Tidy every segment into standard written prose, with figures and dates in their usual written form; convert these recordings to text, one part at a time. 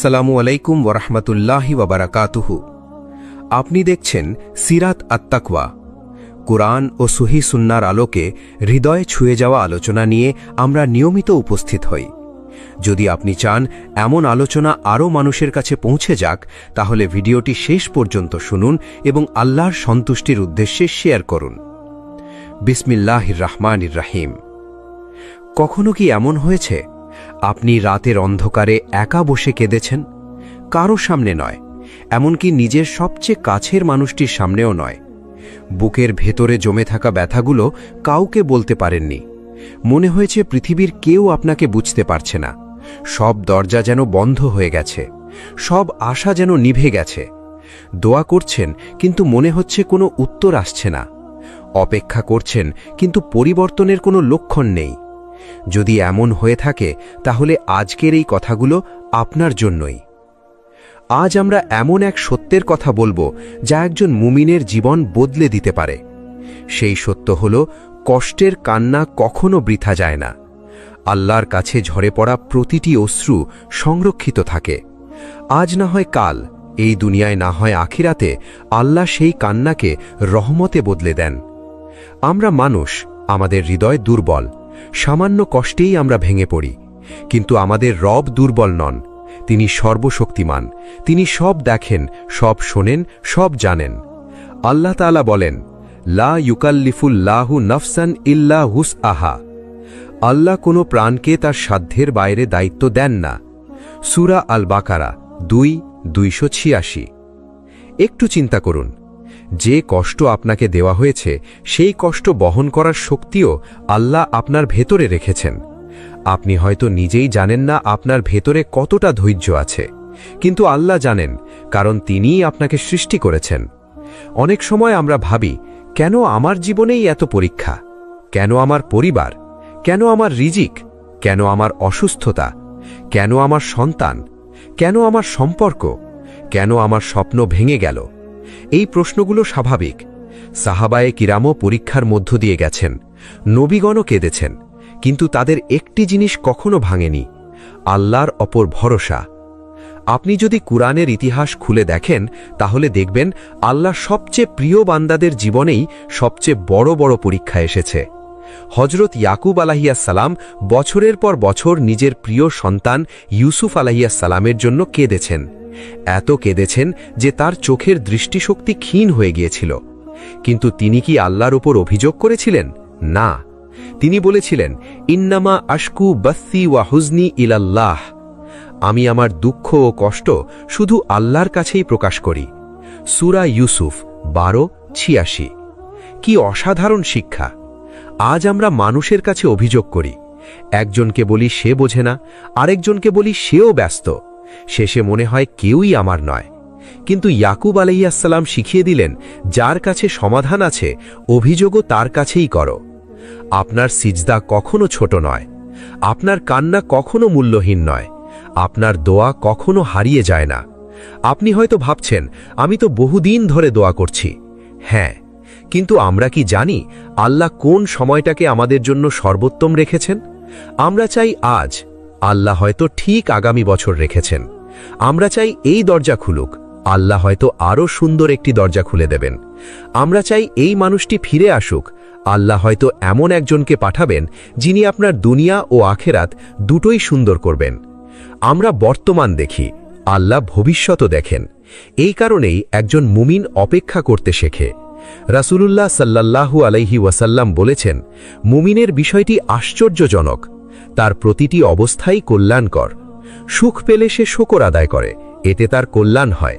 আসসালামু আলাইকুম ওরহমতুল্লাহি ওয়াবারাকাতুহু। আপনি দেখছেন সিরাত আত-তাকওয়া। কুরআন ও সহিহ সুন্নাহর আলোকে হৃদয়ে ছুঁয়ে যাওয়া আলোচনা নিয়ে আমরা নিয়মিত উপস্থিত হই। যদি আপনি চান এমন আলোচনা আরও মানুষের কাছে পৌঁছে যাক, তাহলে ভিডিওটি শেষ পর্যন্ত শুনুন এবং আল্লাহর সন্তুষ্টির উদ্দেশ্যে শেয়ার করুন। বিসমিল্লাহির রহমানির রহিম। কখনো কি এমন হয়েছে আপনি রাতের অন্ধকারে একা বসে কেঁদেছেন? কারো সামনে নয়, এমনকি নিজের সবচেয়ে কাছের মানুষটির সামনেও নয়। বুকের ভেতরে জমে থাকা ব্যথাগুলো কাউকে বলতে পারেননি। মনে হয়েছে পৃথিবীর কেউ আপনাকে বুঝতে পারছে না। সব দরজা যেন বন্ধ হয়ে গেছে, সব আশা যেন নিভে গেছে। দোয়া করছেন কিন্তু মনে হচ্ছে কোনো উত্তর আসছে না। অপেক্ষা করছেন কিন্তু পরিবর্তনের কোনো লক্ষণ নেই। যদি এমন হয়ে থাকে, তাহলে আজকের এই কথাগুলো আপনার জন্যই। আজ আমরা এমন এক সত্যের কথা বলবো যা একজন মুমিনের জীবন বদলে দিতে পারে। সেই সত্য হল, কষ্টের কান্না কখনো বৃথা যায় না। আল্লাহর কাছে ঝরে পড়া প্রতিটি অশ্রু সংরক্ষিত থাকে। আজ না হয় কাল, এই দুনিয়ায় না হয় আখিরাতে, আল্লাহ সেই কান্নাকে রহমতে বদলে দেন। আমরা মানুষ, আমাদের হৃদয় দুর্বল। সামান্য কষ্টেই আমরা ভেঙে পড়ি। কিন্তু আমাদের রব দুর্বল নন। তিনি সর্বশক্তিমান। তিনি সব দেখেন, সব শোনেন, সব জানেন। আল্লাহ তাআলা বলেন, লা ইউকাল্লিফুল্লাহু নাফসান ইল্লা হুসআহা। আল্লাহ কোনো প্রাণকে তার সাধ্যের বাইরে দায়িত্ব দেন না। সূরা আল বাকারা 2:286। একটু চিন্তা করুন, যে কষ্ট আপনাকে দেওয়া হয়েছে সেই কষ্ট বহন করার শক্তিও আল্লাহ আপনার ভেতরে রেখেছেন। আপনি হয়তো নিজেই জানেন না আপনার ভেতরে কতটা ধৈর্য আছে, কিন্তু আল্লাহ জানেন, কারণ তিনিই আপনাকে সৃষ্টি করেছেন। অনেক সময় আমরা ভাবি, কেন আমার জীবনেই এত পরীক্ষা? কেন আমার পরিবার? কেন আমার রিজিক? কেন আমার অসুস্থতা? কেন আমার সন্তান? কেন আমার সম্পর্ক? কেন আমার স্বপ্ন ভেঙে গেল? এই প্রশ্নগুলো স্বাভাবিক। সাহাবায়ে কিরামও পরীক্ষার মধ্য দিয়ে গেছেন, নবীগণও কেঁদেছেন, কিন্তু তাদের একটি জিনিস কখনো ভাঙেনি, আল্লাহর অপর ভরসা। আপনি যদি কুরআনের ইতিহাস খুলে দেখেন, তাহলে দেখবেন আল্লাহ সবচেয়ে প্রিয় বান্দাদের জীবনেই সবচেয়ে বড় বড় পরীক্ষা এসেছে। হজরত ইয়াকুব আলাইহিসসালাম বছরের পর বছর নিজের প্রিয় সন্তান ইউসুফ আলাইহিসসালামের জন্য কেঁদেছেন। এত কেঁদেছেন যে তার চোখের দৃষ্টিশক্তি ক্ষীণ হয়ে গিয়েছিল। কিন্তু তিনি কি আল্লাহর উপর অভিযোগ করেছিলেন? না, তিনি বলেছিলেন, ইন্নামা আশকু বাসসি ওয়া হুজনি ইলাল্লাহ। আমি আমার দুঃখ ও কষ্ট শুধু আল্লাহর কাছেই প্রকাশ করি। সূরা ইউসুফ 12:86। কি অসাধারণ শিক্ষা! আজ আমরা মানুষের কাছে অভিযোগ করি। একজনকে বলি সে বোঝে না, আরেকজনকে বলি সেও ব্যস্ত। শেষে মনে হয় কেউই আমার নয়। কিন্তু ইয়াকুব আলাইহিসসালাম শিখিয়ে দিলেন, যার কাছে সমাধান আছে, অভিযোগও তার কাছেই করো। আপনার সিজদা কখনো ছোট নয়, আপনার কান্না কখনো মূল্যহীন নয়, আপনার দোয়া কখনো হারিয়ে যায় না। আপনি হয়তো ভাবছেন, আমি তো বহুদিন ধরে দোয়া করছি। হ্যাঁ, কিন্তু আমরা কি জানি আল্লাহ কোন সময়টাকে আমাদের জন্য সর্বোত্তম রেখেছেন? আমরা চাই আজ, আল্লাহ হয়তো ঠিক আগামী বছর রেখেছেন। আমরা চাই এই দরজা খুলুক, আল্লাহ হয়তো আরও সুন্দর একটি দরজা খুলে দেবেন। আমরা চাই এই মানুষটি ফিরে আসুক, আল্লাহ হয়তো এমন একজনকে পাঠাবেন যিনি আপনার দুনিয়া ও আখেরাত দুটোই সুন্দর করবেন। আমরা বর্তমান দেখি, আল্লাহ ভবিষ্যৎও দেখেন। এই কারণেই একজন মুমিন অপেক্ষা করতে শেখে। রাসূলুল্লাহ সাল্লাল্লাহু আলাইহি ওয়াসাল্লাম বলেছেন, মুমিনের বিষয়টি আশ্চর্যজনক। তার প্রতিটি অবস্থাই কল্যাণকর। সুখ পেলে সে শুকর আদায় করে, এতে তার কল্যাণ হয়।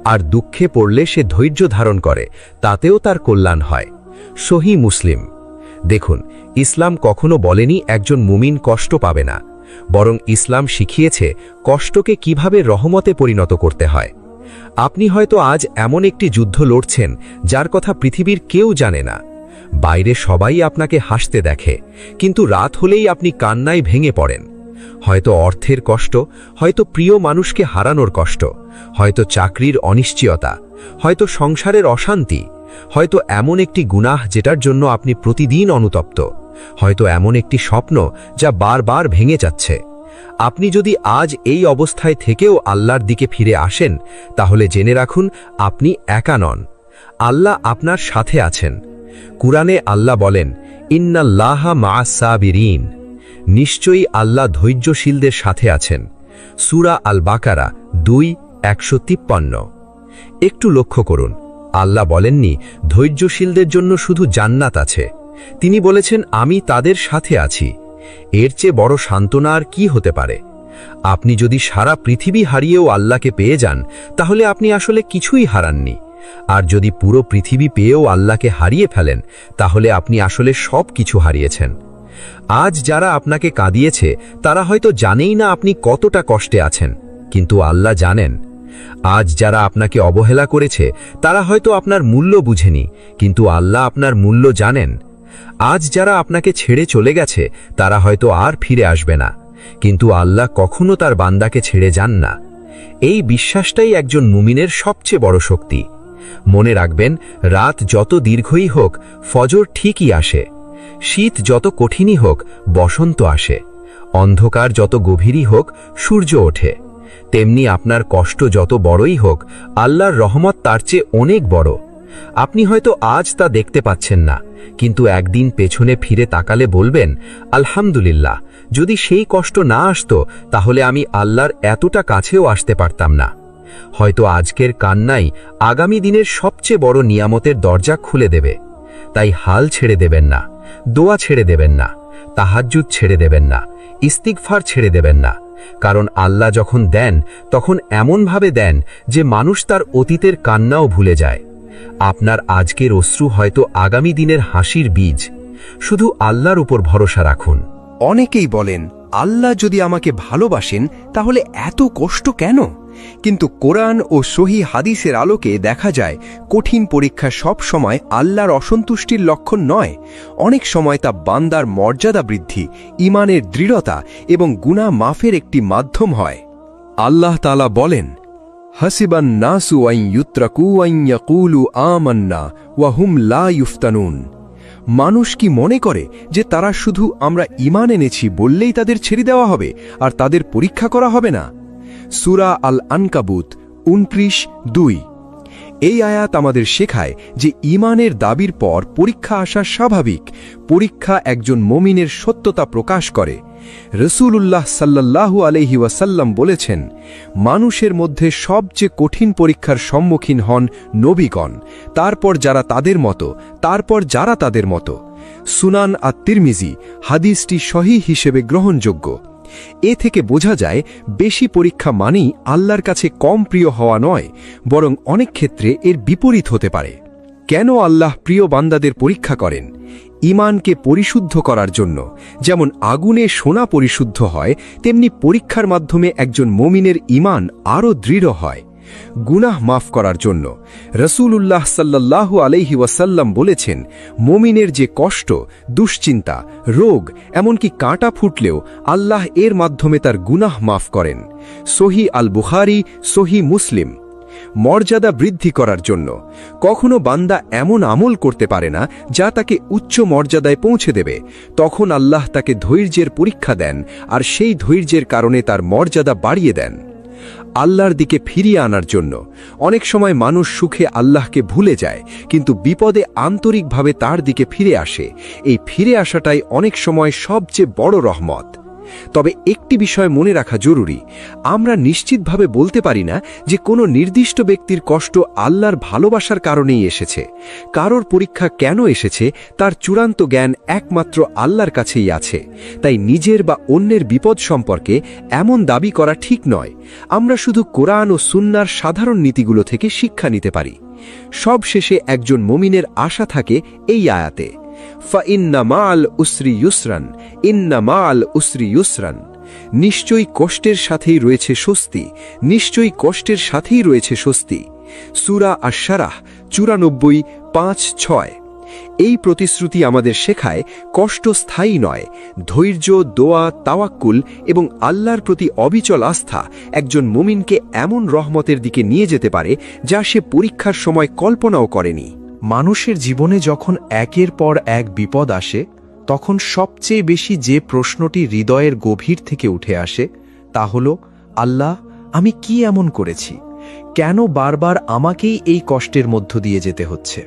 আর দুঃখে পড়লে সে ধৈর্য ধারণ করে, তাতেও তার কল্যাণ হয়। সহিহ মুসলিম। দেখুন, ইসলাম কখনো বলেনি একজন মুমিন কষ্ট পাবে না, বরং ইসলাম শিখিয়েছে কষ্টকে কিভাবে রহমতে পরিণত করতে হয়। আপনি হয়তো আজ এমন একটি যুদ্ধ লড়ছেন যার কথা পৃথিবীর কেউ জানে না। বাইরে সবাই আপনাকে হাসতে দেখে, কিন্তু রাত হলেই আপনি কান্নায় ভেঙে পড়েন। হয়তো অর্থের কষ্ট, হয়তো প্রিয় মানুষকে হারানোর কষ্ট, হয়তো চাকরির অনিশ্চয়তা, হয়তো সংসারের অশান্তি, হয়তো এমন একটি গুনাহ যেটার জন্য আপনি প্রতিদিন অনুতপ্ত, হয়তো এমন একটি স্বপ্ন যা বারবার ভেঙে যাচ্ছে। আপনি যদি আজ এই অবস্থায় থেকেও আল্লাহর দিকে ফিরে আসেন তাহলে জেনে রাখুন আপনি একা নন, আল্লাহ আপনার সাথে আছেন। কুরআনে আল্লাহ বলেন, ইন্নাল্লাহা মা'আস সাবিরিন, নিশ্চয়ই আল্লাহ ধৈর্যশীলদের সাথে আছেন। সূরা আল বাকারা 2:153। একটু লক্ষ্য করুন, আল্লাহ বলেননি ধৈর্যশীলদের জন্য শুধু জান্নাত আছে, তিনি বলেছেন আমি তাদের সাথে আছি। এর চেয়ে বড় সান্ত্বনা আর কি হতে পারে? আপনি যদি সারা পৃথিবী হারিয়েও আল্লাহকে পেয়ে যান তাহলে আপনি আসলে কিছুই হারাননি, আর যদি পুরো পৃথিবী পেয়েও আল্লাহকে হারিয়ে ফেলেন তাহলে আপনি আসলে সব কিছু হারিয়েছেন। আজ যারা আপনাকে কাঁদিয়েছে তারা হয়তো জানেই না আপনি কতটা কষ্টে আছেন, কিন্তু আল্লাহ জানেন। আজ যারা আপনাকে অবহেলা করেছে তারা হয়তো আপনার মূল্য বুঝেনি, কিন্তু আল্লাহ আপনার মূল্য জানেন। আজ যারা আপনাকে ছেড়ে চলে গেছে তারা হয়তো আর ফিরে আসবে না, কিন্তু আল্লাহ কখনো তার বান্দাকে ছেড়ে যান না। এই বিশ্বাসটাই একজন মুমিনের সবচেয়ে বড় শক্তি। মনে রাখবেন, রাত যত দীর্ঘই হোক ফজর ঠিকই আসে, শীত যত কঠিনই হোক বসন্ত আসে, অন্ধকার যত গভীরই হোক সূর্য ওঠে। তেমনি আপনার কষ্ট যত বড়ই হোক আল্লাহর রহমত তার চেয়ে অনেক বড়। আপনি হয়তো আজ তা দেখতে পাচ্ছেন না, কিন্তু একদিন পেছনে ফিরে তাকালে বলবেন, আলহামদুলিল্লাহ, যদি সেই কষ্ট না আসতো তাহলে আমি আল্লাহর এতটা কাছেও আসতে পারতাম না। হয়তো আজকের কান্নাই আগামী দিনের সবচেয়ে বড় নিয়ামতের দরজা খুলে দেবে। তাই হাল ছেড়ে দেবেন না, দোয়া ছেড়ে দেবেন না, তাহাজ্জুদ ছেড়ে দেবেন না, ইস্তিগফার ছেড়ে দেবেন না। কারণ আল্লাহ যখন দেন তখন এমনভাবে দেন যে মানুষ তার অতীতের কান্নাও ভুলে যায়। আপনার আজকের অশ্রু হয়তো আগামী দিনের হাসির বীজ। শুধু আল্লাহর উপর ভরসা রাখুন। অনেকেই বলেন, আল্লাহ যদি আমাকে ভালোবাসেন তাহলে এত কষ্ট কেন? কিন্তু কোরআন ও সহি হাদিসের আলোকে দেখা যায় কঠিন পরীক্ষা সব সময় আল্লাহর অসন্তুষ্টির লক্ষণ নয়। অনেক সময় তা বান্দার মর্যাদা বৃদ্ধি, ঈমানের দৃঢ়তা এবং গুনাহ মাফের একটি মাধ্যম হয়। আল্লাহ তাআলা বলেন, হাসিবান নাসু আন ইউতরাকু আন ইয়াকুলু আমান্না ওয়া হুম লা ইফতানুন। মানুষ কি মনে করে যে তারা শুধু আমরা ঈমান এনেছি বললেই তাদের ছেড়ে দেওয়া হবে আর তাদের পরীক্ষা করা হবে না? সূরা আল আনকাবুত 29:2। এই আয়াত আমাদের শেখায় যে ঈমানের দাবির পর পরীক্ষা আসা স্বাভাবিক। পরীক্ষা একজন মুমিনের সত্যতা প্রকাশ করে। রাসূলুল্লাহ সাল্লাল্লাহু আলাইহি ওয়াসাল্লাম বলেছেন, মানুষের মধ্যে সবচেয়ে কঠিন পরীক্ষার সম্মুখীন হন নবীগণ, তারপর যারা তাদের মতো, তারপর যারা তাদের মতো। সুনান আত-তিরমিজি হাদিসটি সহিহ হিসেবে গ্রহণযোগ্য। এ থেকে বোঝা যায় বেশি পরীক্ষা মানেই আল্লাহর কাছে কম প্রিয় হওয়া নয়, বরং অনেক ক্ষেত্রে এর বিপরীত হতে পারে। কেন আল্লাহ প্রিয় বান্দাদের পরীক্ষা করেন? ঈমানকে পরিশুদ্ধ করার জন্য। যেমন আগুনে সোনা পরিশুদ্ধ হয়, তেমনি পরীক্ষার মাধ্যমে একজন মুমিনের ঈমান আরও দৃঢ় হয়। গুনাহ মাফ করার জন্য। রাসূলুল্লাহ সাল্লাল্লাহু আলাইহি ওয়াসাল্লাম বলেছেন, মুমিনের যে কষ্ট, দুশ্চিন্তা, রোগ, এমনকি কাঁটা ফুটলেও আল্লাহ এর মাধ্যমে তার গুনাহ মাফ করেন। সহিহ আল বুখারী, সহিহ মুসলিম। মর্যাদা বৃদ্ধি করার জন্য। কখনো বান্দা এমন আমল করতে পারে না যা তাকে উচ্চ মর্যাদায় পৌঁছে দেবে, তখন আল্লাহ তাকে ধৈর্যের পরীক্ষা দেন, আর সেই ধৈর্যের কারণে তার মর্যাদা বাড়িয়ে দেন। আল্লাহর দিকে ফিরিয়ে আনার জন্য। অনেক সময় মানুষ সুখে আল্লাহকে ভুলে যায়, কিন্তু বিপদে আন্তরিকভাবে তার দিকে ফিরে আসে। এই ফিরে আসাটাই অনেক সময় সবচেয়ে বড় রহমত। তবে একটি বিষয় মনে রাখা জরুরি, আমরা নিশ্চিতভাবে বলতে পারি না যে কোনো নির্দিষ্ট ব্যক্তির কষ্ট আল্লাহর ভালোবাসার কারণেই এসেছে। কারোর পরীক্ষা কেন এসেছে তার চূড়ান্ত জ্ঞান একমাত্র আল্লাহর কাছেই আছে। তাই নিজের বা অন্যের বিপদ সম্পর্কে এমন দাবি করা ঠিক নয়। আমরা শুধু কোরআন ও সুন্নাহর সাধারণ নীতিগুলো থেকে শিক্ষা নিতে পারি। সবশেষে একজন মুমিনের আশা থাকে এই আয়াতে, ফাইন্না মাআল উসরি ইউসরান, ইন্না মাআল উসরি ইউসরান। নিশ্চয়ই কষ্টের সাথেই রয়েছে স্বস্তি, নিশ্চয়ই কষ্টের সাথেই রয়েছে স্বস্তি। সূরা আশ-শারাহ 94:5-6। এই প্রতিশ্রুতি আমাদের শেখায় কষ্ট স্থায়ী নয়। ধৈর্য, দোয়া, তাওয়াক্কুল এবং আল্লাহর প্রতি অবিচল আস্থা একজন মুমিনকে এমন রহমতের দিকে নিয়ে যেতে পারে যা সে পরীক্ষার সময় কল্পনাও করেনি। মানুষের জীবনে যখন একের পর এক বিপদ আসে, তখন সবচেয়ে বেশি যে প্রশ্নটি হৃদয়ের গভীর থেকে উঠে আসে তা হল, আল্লাহ, আমি কি এমন করেছি? কেন বারবার আমাকেই এই কষ্টের মধ্য দিয়ে যেতে হচ্ছে?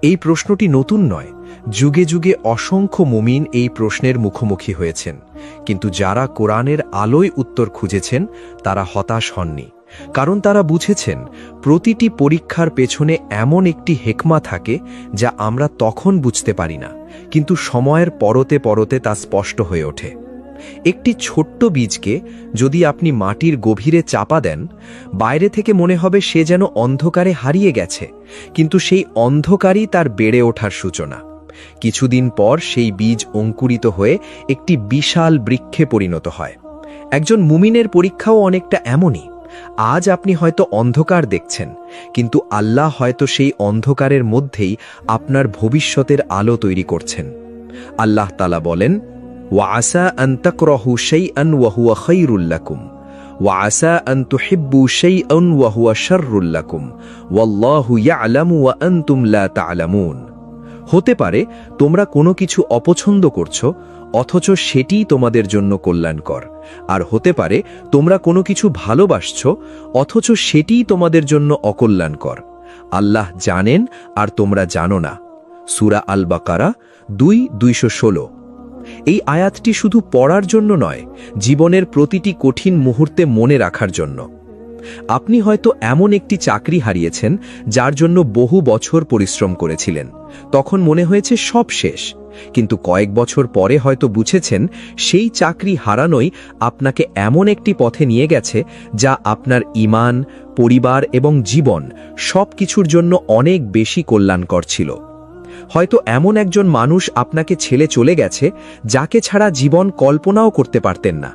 এই প্রশ্নটি নতুন নয়। যুগে যুগে অসংখ্য মুমিন এই প্রশ্নের মুখোমুখি হয়েছেন, কিন্তু যারা কোরআনের আলোয় উত্তর খুঁজেছেন তারা হতাশ হননি। কারণ তারা বুঝেছেন প্রতিটি পরীক্ষার পেছনে এমন একটি হেকমা থাকে যা আমরা তখন বুঝতে পারি না, কিন্তু সময়ের পরতে পরতে তা স্পষ্ট হয়ে ওঠে। একটি ছোট্ট বীজকে যদি আপনি মাটির গভীরে চাপা দেন, বাইরে থেকে মনে হবে সে যেন অন্ধকারে হারিয়ে গেছে, কিন্তু সেই অন্ধকারই তার বেড়ে ওঠার সূচনা। কিছুদিন পর সেই বীজ অঙ্কুরিত হয়ে একটি বিশাল বৃক্ষে পরিণত হয়। একজন মুমিনের পরীক্ষাও অনেকটা এমনই। আজ আপনি হয়তো অন্ধকার দেখছেন, কিন্তু আল্লাহ হয়তো সেই অন্ধকারের মধ্যেই আপনার ভবিষ্যতের আলো তৈরি করছেন। আল্লাহ তাআলা বলেন, ওয়াসা আন তাকরাহু শাইআন ওয়া হুয়া খায়রুল লাকুম ওয়াসা আন তুহিব্বু শাইআন ওয়া হুয়া শাররুল লাকুম ওয়াল্লাহু ইয়ালামু ওয়া আনতুম লা তা'লামুন। হতে পারে তোমরা কোনো কিছু অপছন্দ করছো, অথচ সেটিই তোমাদের জন্য কল্যাণকর, আর হতে পারে তোমরা কোনো কিছু ভালোবাসছো, অথচ সেটিই তোমাদের জন্য অকল্যাণকর। আল্লাহ জানেন আর তোমরা জানো না। সূরা আল বাকারা 2:216। এই আয়াতটি শুধু পড়ার জন্য নয়, জীবনের প্রতিটি কঠিন মুহূর্তে মনে রাখার জন্য। আপনি হয়তো এমন একটি চাকরি হারিয়েছেন যার জন্য বহু বছর পরিশ্রম করেছিলেন। তখন মনে হয়েছে সব শেষ, কিন্তু কয়েক বছর পরে হয়তো বুঝেছেন সেই চাকরি হারানোই আপনাকে এমন একটি পথে নিয়ে গেছে যা আপনার ঈমান, পরিবার এবং জীবন সব কিছুর জন্য অনেক বেশি কল্যাণকর ছিল। হয়তো এমন একজন মানুষ আপনাকে ছেড়ে চলে গেছে যাকে ছাড়া জীবন কল্পনাও করতে পারতেন না।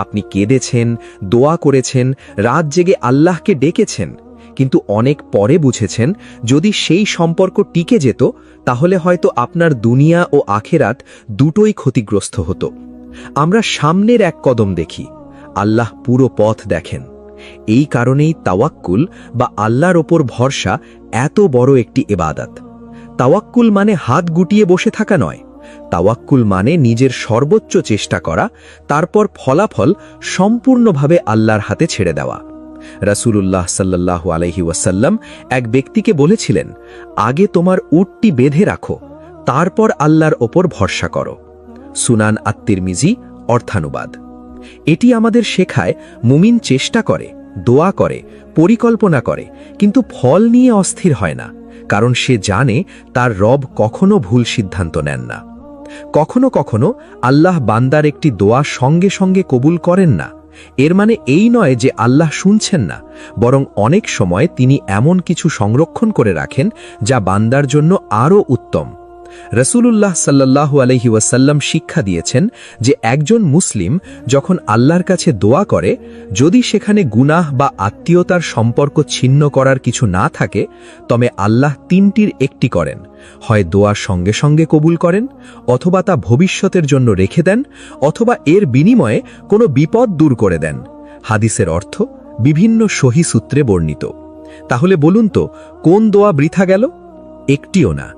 আপনি কেঁদেছেন, দোয়া করেছেন, রাত জেগে আল্লাহকে ডেকেছেন, কিন্তু অনেক পরে বুঝেছেন যদি সেই সম্পর্ক টিকে যেত তাহলে হয়তো আপনার দুনিয়া ও আখেরাত দুটোই ক্ষতিগ্রস্ত হতো। আমরা সামনের এক কদম দেখি, আল্লাহ পুরো পথ দেখেন। এই কারণেই তাওয়াক্কুল বা আল্লাহর ওপর ভরসা এত বড় একটি ইবাদত। তাওয়াক্কুল মানে হাত গুটিয়ে বসে থাকা নয়। তাওয়াক্কুল মানে নিজের সর্বোচ্চ চেষ্টা করা, তারপর ফলাফল সম্পূর্ণভাবে আল্লাহর হাতে ছেড়ে দেওয়া। রাসূলুল্লাহ সাল্লাল্লাহু আলাইহি ওয়াসাল্লাম এক ব্যক্তিকে বলেছিলেন, আগে তোমার উটটি বেঁধে রাখো, তারপর আল্লাহর ওপর ভরসা করো। সুনান আত-তিরমিজি অর্থানুবাদ। এটি আমাদের শেখায় মুমিন চেষ্টা করে, দোয়া করে, পরিকল্পনা করে, কিন্তু ফল নিয়ে অস্থির হয় না, কারণ সে জানে তার রব কখনো ভুল সিদ্ধান্ত নেন না। কখনো কখনো আল্লাহ বান্দার একটি দোয়া সঙ্গে সঙ্গে কবুল করেন না। এর মানে এই নয় যে আল্লাহ শুনছেন না, বরং অনেক সময় তিনি এমন কিছু সংরক্ষণ করে রাখেন যা বান্দার জন্য আরও উত্তম। রাসূলুল্লাহ সাল্লাল্লাহু আলাইহি ওয়াসাল্লাম শিক্ষা দিয়েছেন যে একজন মুসলিম যখন আল্লাহর কাছে দোয়া করে, যদি সেখানে গুনাহ বা আত্মীয়তার সম্পর্ক ছিন্ন করার কিছু না থাকে, তবে আল্লাহ তিনটির একটি করেন: হয় দোয়ার সঙ্গে সঙ্গে কবুল করেন, অথবা তা ভবিষ্যতের জন্য রেখে দেন, অথবা এর বিনিময়ে কোনো বিপদ দূর করে দেন। হাদিসের অর্থ বিভিন্ন সহিহ সূত্রে বর্ণিত। তাহলে বলুন তো, কোন দোয়া বৃথা গেল? একটিও না।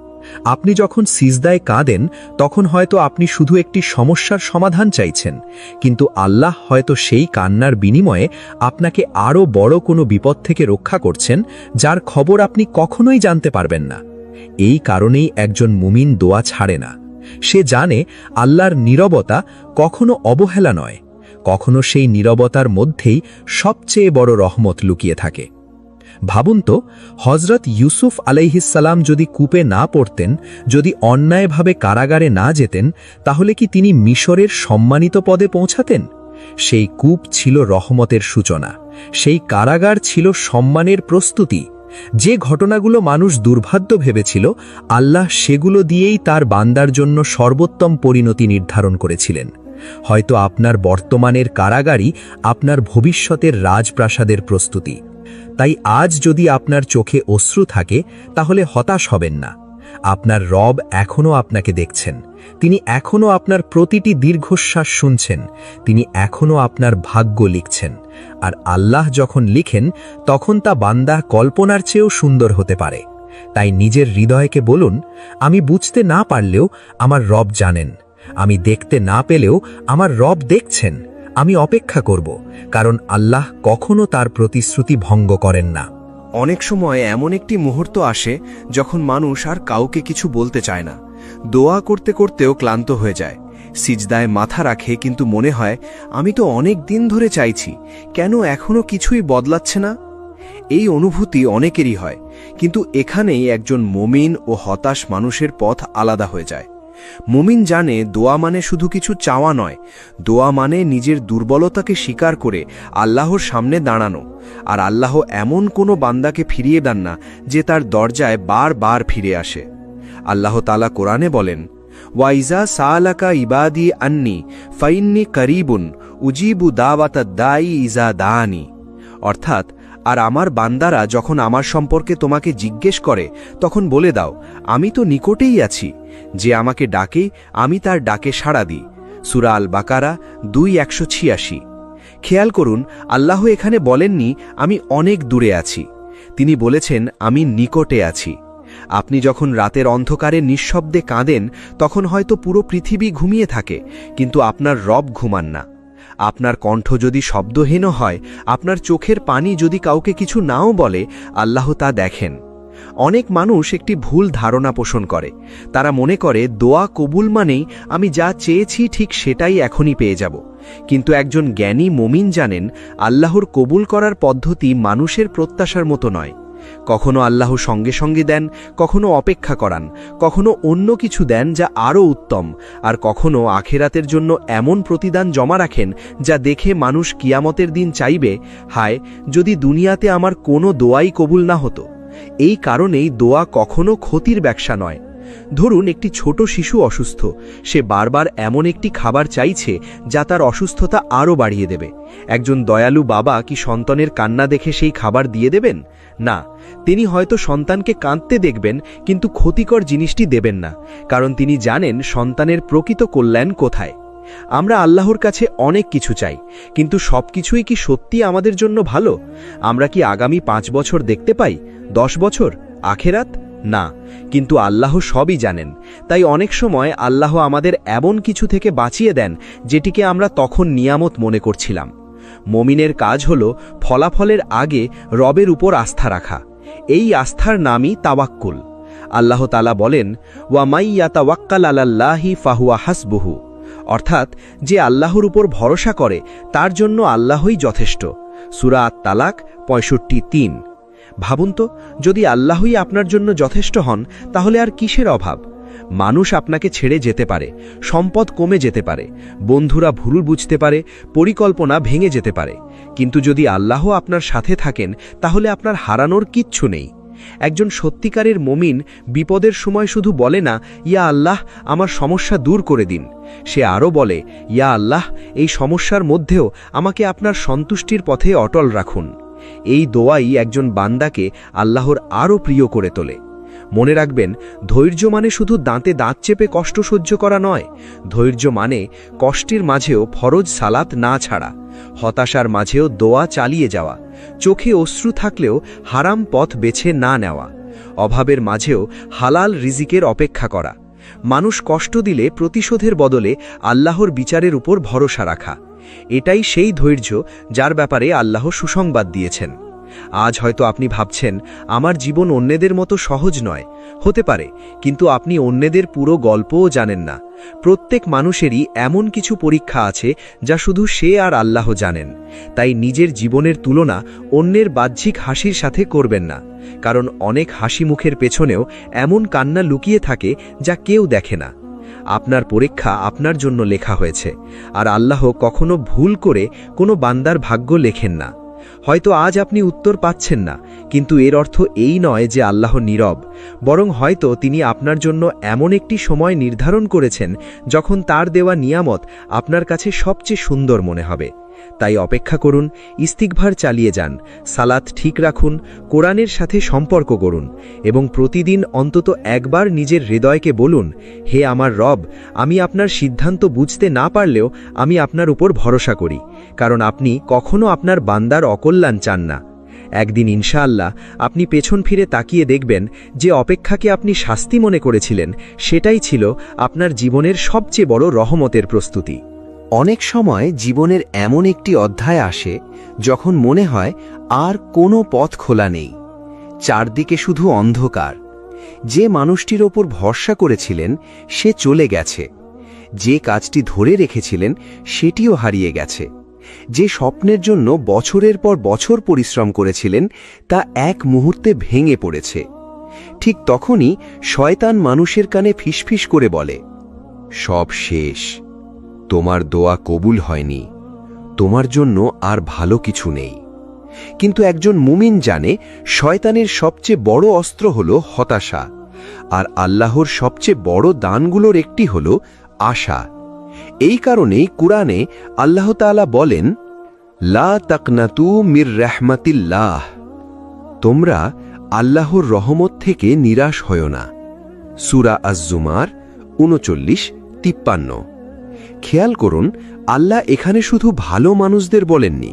আপনি যখন সিজদায় কাঁদেন তখন হয়তো আপনি শুধু একটি সমস্যার সমাধান চাইছেন, কিন্তু আল্লাহ হয়তো সেই কান্নার বিনিময়ে আপনাকে আরও বড় কোনো বিপদ থেকে রক্ষা করছেন, যার খবর আপনি কখনোই জানতে পারবেন না। এই কারণেই একজন মুমিন দোয়া ছাড়ে না। সে জানে আল্লাহর নীরবতা কখনো অবহেলা নয়, কখনো সেই নীরবতার মধ্যেই সবচেয়ে বড় রহমত লুকিয়ে থাকে। ভাবুন তো, হযরত ইউসুফ আলাইহিসসালাম যদি কূপে না পড়তেন, যদি অন্যায়ভাবে কারাগারে না যেতেন, তাহলে কি তিনি মিশরের সম্মানিত পদে পৌঁছাতেন? সেই কূপ ছিল রহমতের সূচনা, সেই কারাগার ছিল সম্মানের প্রস্তুতি। যে ঘটনাগুলো মানুষ দুর্ভাগ্য ভেবেছিল, আল্লাহ সেগুলো দিয়েই তার বান্দার জন্য সর্বোত্তম পরিণতি নির্ধারণ করেছিলেন। হয়তো আপনার বর্তমানের কারাগারই আপনার ভবিষ্যতের রাজপ্রাসাদের প্রস্তুতি। তাই আজ যদি আপনার চোখে অশ্রু থাকে, তাহলে হতাশ হবেন না। আপনার রব এখনও আপনাকে দেখছেন, তিনি এখনও আপনার প্রতিটি দীর্ঘশ্বাস শুনছেন, তিনি এখনও আপনার ভাগ্য লিখছেন। আর আল্লাহ যখন লিখেন, তখন তা বান্দা কল্পনার চেয়েও সুন্দর হতে পারে। তাই নিজের হৃদয়কে বলুন, আমি বুঝতে না পারলেও আমার রব জানেন, আমি দেখতে না পেলেও আমার রব দেখছেন। আমি অপেক্ষা করব, কারণ আল্লাহ কখনো তার প্রতিশ্রুতি ভঙ্গ করেন না। অনেক সময় এমন একটি মুহূর্ত আসে যখন মানুষ আর কাউকে কিছু বলতে চায় না, দোয়া করতে করতেও ক্লান্ত হয়ে যায়, সিজদায় মাথা রাখে, কিন্তু মনে হয় আমি তো অনেক দিন ধরে চাইছি, কেন এখনো কিছুই বদলাচ্ছে না। এই অনুভূতি অনেকেরই হয়, কিন্তু এখানেই একজন মুমিন ও হতাশ মানুষের পথ আলাদা হয়ে যায়। মুমিন জানে দোয়া মানে শুধু কিছু চাওয়া নয়, দোয়া মানে নিজের দুর্বলতাকে স্বীকার করে আল্লাহর সামনে দাঁড়ানো। আর আল্লাহ এমন কোনো বান্দাকে ফিরিয়ে দেন না যে তার দরজায় বারবার ফিরে আসে। আল্লাহ তাআলা কোরআনে বলেন, ওয়াইজা সালাকা ইবাদি আন্নি ফাইন্নি করিবুন উজিবু দাওয়াতাদ দাই ইজা দানি। অর্থাৎ, আর আমার বান্দারা যখন আমার সম্পর্কে তোমাকে জিজ্ঞেস করে তখন বলে দাও, আমি তো নিকটেই আছি, যে আমাকে ডাকে আমি তার ডাকে সাড়া দিই। সূরা আল বাকারা 2:186। খেয়াল করুন, আল্লাহ এখানে বলেননি আমি অনেক দূরে আছি, তিনি বলেছেন আমি নিকটে আছি। আপনি যখন রাতের অন্ধকারে নিঃশব্দে কাঁদেন তখন হয়তো পুরো পৃথিবী ঘুমিয়ে থাকে, কিন্তু আপনার রব ঘুমান না। আপনার কণ্ঠ যদি শব্দহীন হয়, আপনার চোখের পানি যদি কাউকে কিছু নাও বলে, আল্লাহ তা দেখেন। অনেক মানুষ একটি ভুল ধারণা পোষণ করে, তারা মনে করে দোয়া কবুল মানেই আমি যা চেয়েছি ঠিক সেটাই এখনই পেয়ে যাব। কিন্তু একজন জ্ঞানী মুমিন জানেন আল্লাহর কবুল করার পদ্ধতি মানুষের প্রত্যাশার মতো নয়। কখনো আল্লাহ সঙ্গে সঙ্গে দেন, কখনো অপেক্ষা করান, কখনো অন্য কিছু দেন যা আরও উত্তম, আর কখনো আখেরাতের জন্য এমন প্রতিদান জমা রাখেন যা দেখে মানুষ কিয়ামতের দিন চাইবে, হায় যদি দুনিয়াতে আমার কোনো দোয়াই কবুল না হতো। এই কারণেই দোয়া কখনো ক্ষতির ব্যবসা নয়। ধরুন একটি ছোট শিশু অসুস্থ, সে বারবার এমন একটি খাবার চাইছে যা তার অসুস্থতা আরও বাড়িয়ে দেবে। একজন দয়ালু বাবা কি সন্তানের কান্না দেখে সেই খাবার দিয়ে দেবেন? না, তিনি হয়তো সন্তানকে কাঁদতে দেখবেন, কিন্তু ক্ষতিকর জিনিসটি দেবেন না, কারণ তিনি জানেন সন্তানের প্রকৃত কল্যাণ কোথায়। আমরা আল্লাহর কাছে অনেক কিছু চাই, কিন্তু সবকিছুই কি সত্যি আমাদের জন্য ভালো? আমরা কি আগামী 5 বছর দেখতে পাই, 10 বছর, আখেরাত? না, কিন্তু আল্লাহ সবই জানেন। তাই অনেক সময় আল্লাহ আমাদের এমন কিছু থেকে বাঁচিয়ে দেন যেটিকে আমরা তখন নিয়ামত মনে করছিলাম। মুমিনের কাজ হল ফলাফলের আগে রবের উপর আস্থা রাখা। এই আস্থার নামই তাওয়াক্কুল। আল্লাহ তাআলা বলেন, ওয়া মাই ইয়াতাওয়াক্কাল আলাল্লাহি ফাহুয়া হাসবুহু, অর্থাৎ যে আল্লাহর উপর ভরসা করে তার জন্য আল্লাহই যথেষ্ট। সূরা আত-তালাক 65:3। ভাবুন তো, যদি আল্লাহই আপনার জন্য যথেষ্ট হন তাহলে আর কিসের অভাব? মানুষ আপনাকে ছেড়ে যেতে পারে, সম্পদ কমে যেতে পারে, বন্ধুরা ভুল বুঝতে পারে, পরিকল্পনা ভেঙে যেতে পারে, কিন্তু যদি আল্লাহ আপনার সাথে থাকেন তাহলে আপনার হারানোর কিচ্ছু নেই। একজন সত্যিকারের মুমিন বিপদের সময় শুধু বলে না, ইয়া আল্লাহ আমার সমস্যা দূর করে দিন। সে আরও বলে, ইয়া আল্লাহ এই সমস্যার মধ্যেও আমাকে আপনার সন্তুষ্টির পথে অটল রাখুন। এই দোয়াই একজন বান্দাকে আল্লাহর আরও প্রিয় করে তোলে। মনে রাখবেন, ধৈর্য মানে শুধু দাঁতে দাঁত চেপে কষ্ট সহ্য করা নয়। ধৈর্য মানে কষ্টের মাঝেও ফরজ সালাত না ছাড়া, হতাশার মাঝেও দোয়া চালিয়ে যাওয়া, চোখে অশ্রু থাকলেও হারাম পথ বেছে না নেওয়া, অভাবের মাঝেও হালাল রিজিকের অপেক্ষা করা, মানুষ কষ্ট দিলে প্রতিশোধের বদলে আল্লাহর বিচারের উপর ভরসা রাখা। এটাই সেই ধৈর্য যার ব্যাপারে আল্লাহ সুসংবাদ দিয়েছেন। আজ হয়তো আপনি ভাবছেন আমার জীবন অন্যদের মতো সহজ নয়, হতে পারে, কিন্তু আপনি অন্যদের পুরো গল্পও জানেন না। প্রত্যেক মানুষেরই এমন কিছু পরীক্ষা আছে যা শুধু সে আর আল্লাহ জানেন। তাই নিজের জীবনের তুলনা অন্যের বাহ্যিক হাসির সাথে করবেন না, কারণ অনেক হাসি মুখের পেছনেও এমন কান্না লুকিয়ে থাকে যা কেউ দেখে না। আপনার পরীক্ষা আপনার জন্য লেখা হয়েছে, আর আল্লাহ কখনো ভুল করে কোনো বান্দার ভাগ্য লেখেন না। হয়তো আজ আপনি উত্তর পাচ্ছেন না, কিন্তু এর অর্থ এই নয় যে আল্লাহ নীরব, বরং হয়তো তিনি আপনার জন্য এমন একটি সময় নির্ধারণ করেছেন যখন তার দেওয়া নিয়ামত আপনার কাছে সবচেয়ে সুন্দর মনে হবে। তাই অপেক্ষা করুন, ইস্তিগফার চালিয়ে যান, সালাত ঠিক রাখুন, কোরআনের সাথে সম্পর্ক করুন, এবং প্রতিদিন অন্তত একবার নিজের হৃদয়কে বলুন, হে আমার রব, আমি আপনার সিদ্ধান্ত বুঝতে না পারলেও আমি আপনার উপর ভরসা করি, কারণ আপনি কখনো আপনার বান্দার অকল্যাণ চান না। একদিন ইনশাআল্লাহ আপনি পেছন ফিরে তাকিয়ে দেখবেন যে অপেক্ষাকে আপনি শাস্তি মনে করেছিলেন সেটাই ছিল আপনার জীবনের সবচেয়ে বড় রহমতের প্রস্তুতি। অনেক সময় জীবনের এমন একটি অধ্যায় আসে যখন মনে হয় আর কোনো পথ খোলা নেই, চারদিকে শুধু অন্ধকার। যে মানুষটির ওপর ভরসা করেছিলেন সে চলে গেছে, যে কাজটি ধরে রেখেছিলেন সেটিও হারিয়ে গেছে, যে স্বপ্নের জন্য বছরের পর বছর পরিশ্রম করেছিলেন তা এক মুহূর্তে ভেঙে পড়েছে। ঠিক তখনই শয়তান মানুষের কানে ফিসফিস করে বলে, সব শেষ, তোমার দোয়া কবুল হয়নি, তোমার জন্য আর ভালো কিছু নেই। কিন্তু একজন মুমিন জানে শয়তানের সবচেয়ে বড় অস্ত্র হল হতাশা, আর আল্লাহর সবচেয়ে বড় দানগুলোর একটি হল আশা। এই কারণেই কুরআনে আল্লাহ তাআলা বলেন, লা তাকনাতু মির রাহমাতিল্লাহ, তোমরা আল্লাহর রহমত থেকে নিরাশ হয়ো না। সূরা আজ-জুমার 39-53। খেয়াল করুন, আল্লাহ এখানে শুধু ভালো মানুষদের বলেননি,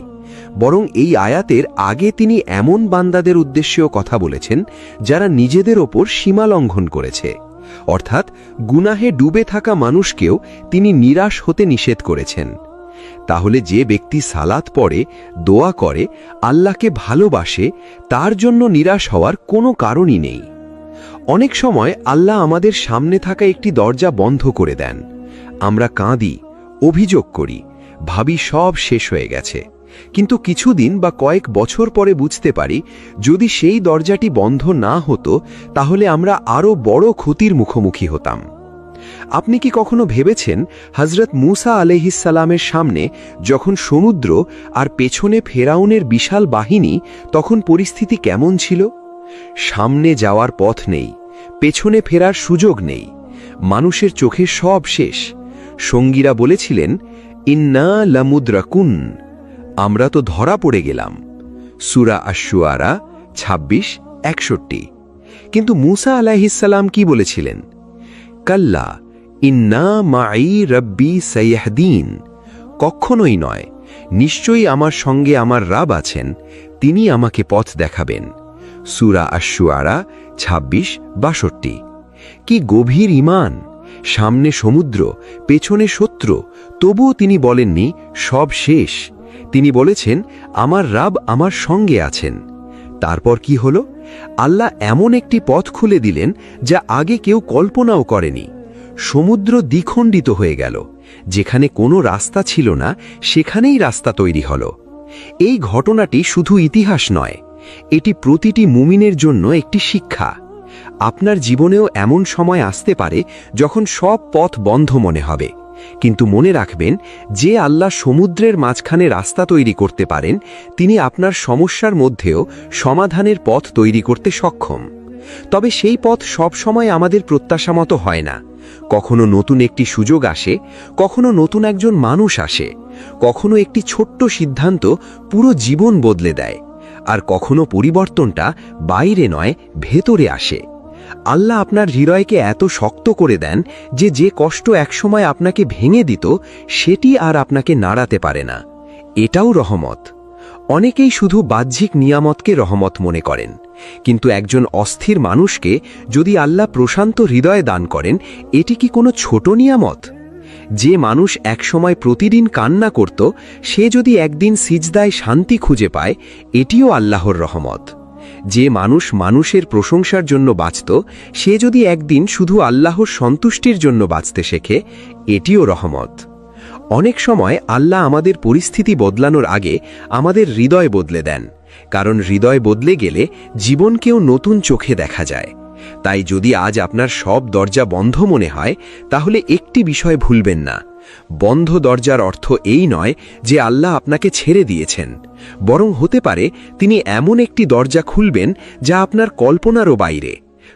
বরং এই আয়াতের আগে তিনি এমন বান্দাদের উদ্দেশ্যেও কথা বলেছেন যারা নিজেদের ওপর সীমা লঙ্ঘন করেছে, অর্থাৎ গুনাহে ডুবে থাকা মানুষকেও তিনি নিরাশ হতে নিষেধ করেছেন। তাহলে যে ব্যক্তি সালাত পড়ে, দোয়া করে, আল্লাহকে ভালোবাসে, তার জন্য নিরাশ হওয়ার কোনো কারণই নেই। অনেক সময় আল্লাহ আমাদের সামনে থাকা একটি দরজা বন্ধ করে দেন। আমরা কাঁদি, অভিযোগ করি, ভাবি সব শেষ হয়ে গেছে, কিন্তু কিছুদিন বা কয়েক বছর পরে বুঝতে পারি যদি সেই দরজাটি বন্ধ না হতো তাহলে আমরা আরও বড় ক্ষতির মুখোমুখি হতাম। আপনি কি কখনো ভেবেছেন হযরত মূসা আলাইহিসসালামের সামনে যখন সমুদ্র আর পেছনে ফেরাউনের বিশাল বাহিনী, তখন পরিস্থিতি কেমন ছিল? সামনে যাওয়ার পথ নেই, পেছনে ফেরার সুযোগ নেই, মানুষের চোখে সব শেষ। সঙ্গীরা বলেছিলেন, ইন্না লামুদরাকুন, আমরা তো ধরা পড়ে গেলাম। সূরা আশ-শুআরা 26-61। কিন্তু মূসা আলাইহিসসালাম কি বলেছিলেন? কাল্লা ইন্না মাই রব্বি সাইয়াহদিন, কখনোই নয়, নিশ্চয়ই আমার সঙ্গে আমার রাব আছেন, তিনি আমাকে পথ দেখাবেন। সূরা আশ-শুআরা 26-62। কি গভীর ঈমান! সামনে সমুদ্র, পেছনে শত্রু, তবুও তিনি বলেননি সব শেষ। তিনি বলেছেন, আমার রাব আমার সঙ্গে আছেন। তারপর কি হলো? আল্লাহ এমন একটি পথ খুলে দিলেন যা আগে কেউ কল্পনাও করেনি। সমুদ্র দ্বিখণ্ডিত হয়ে গেল, যেখানে কোনো রাস্তা ছিল না সেখানেই রাস্তা তৈরি হল। এই ঘটনাটি শুধু ইতিহাস নয়, এটি প্রতিটি মুমিনের জন্য একটি শিক্ষা। আপনার জীবনেও এমন সময় আসতে পারে যখন সব পথ বন্ধ মনে হবে, কিন্তু মনে রাখবেন, যে আল্লাহ সমুদ্রের মাঝখানে রাস্তা তৈরি করতে পারেন, তিনি আপনার সমস্যার মধ্যেও সমাধানের পথ তৈরি করতে সক্ষম। তবে সেই পথ সব সময় আমাদের প্রত্যাশা মতো হয় না। কখনো নতুন একটি সুযোগ আসে, কখনো নতুন একজন মানুষ আসে, কখনো একটি ছোট্ট সিদ্ধান্ত পুরো জীবন বদলে দেয়, আর কখনো পরিবর্তনটা বাইরে নয় ভেতরে আসে। আল্লাহ আপনার হৃদয়কে এত শক্ত করে দেন যে যে কষ্ট একসময় আপনাকে ভেঙে দিত সেটি আর আপনাকে নাড়াতে পারে না। এটাও রহমত। অনেকেই শুধু বাহ্যিক নিয়ামতকে রহমত মনে করেন, কিন্তু একজন অস্থির মানুষকে যদি আল্লাহ প্রশান্ত হৃদয় দান করেন, এটি কি কোনো ছোট নিয়ামত? যে মানুষ একসময় প্রতিদিন কান্না করত, সে যদি একদিন সিজদায় শান্তি খুঁজে পায়, এটিও আল্লাহর রহমত। যে মানুষ মানুষের প্রশংসার জন্য বাঁচত, সে যদি একদিন শুধু আল্লাহর সন্তুষ্টির জন্য বাঁচতে শেখে, এটিও রহমত। অনেক সময় আল্লাহ আমাদের পরিস্থিতি বদলানোর আগে আমাদের হৃদয় বদলে দেন, কারণ হৃদয় বদলে গেলে জীবনকেও নতুন চোখে দেখা যায়। তাই যদি আজ আপনার সব দরজা বন্ধ মনে হয়, তাহলে একটি বিষয় ভুলবেন না, বন্ধ দরজার অর্থ এই নয় যে আল্লাহ আপনাকে ছেড়ে দিয়েছেন, বরং হতে পারে তিনি এমন একটি দরজা খুলবেন যা আপনার কল্পনারও বাইরে।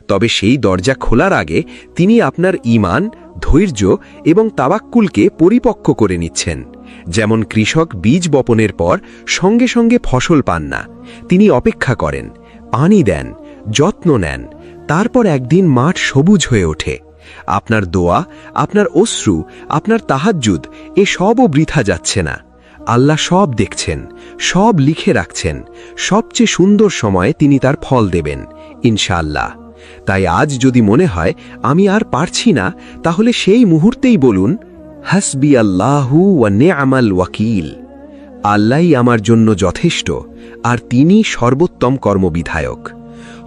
তবে সেই দরজা খোলার আগে তিনি আপনার ঈমান, ধৈর্য এবং তাওয়াক্কুলকে পরিপক্ক করে নিচ্ছেন। যেমন কৃষক বীজ বপনের পর সঙ্গে সঙ্গে ফসল পান না, তিনি অপেক্ষা করেন, পানি দেন, যত্ন নেন, তারপর একদিন মাঠ সবুজ হয়ে ওঠে। আপনার দোয়া, আপনার অশ্রু, আপনার তাহাজ্জুদ, এসবও বৃথা যাচ্ছে না। আল্লাহ সব দেখছেন, সব লিখে রাখছেন, সবচেয়ে সুন্দর সময়ে তিনি তার ফল দেবেন ইনশাআল্লাহ। তাই আজ যদি মনে হয় আমি আর পারছি না, তাহলে সেই মুহূর্তেই বলুন, হাসবি আল্লাহু ওয়া নি'মাল ওয়াকিল। আল্লাহই আমার জন্য যথেষ্ট, আর তিনি সর্বোত্তম কর্মবিধায়ক।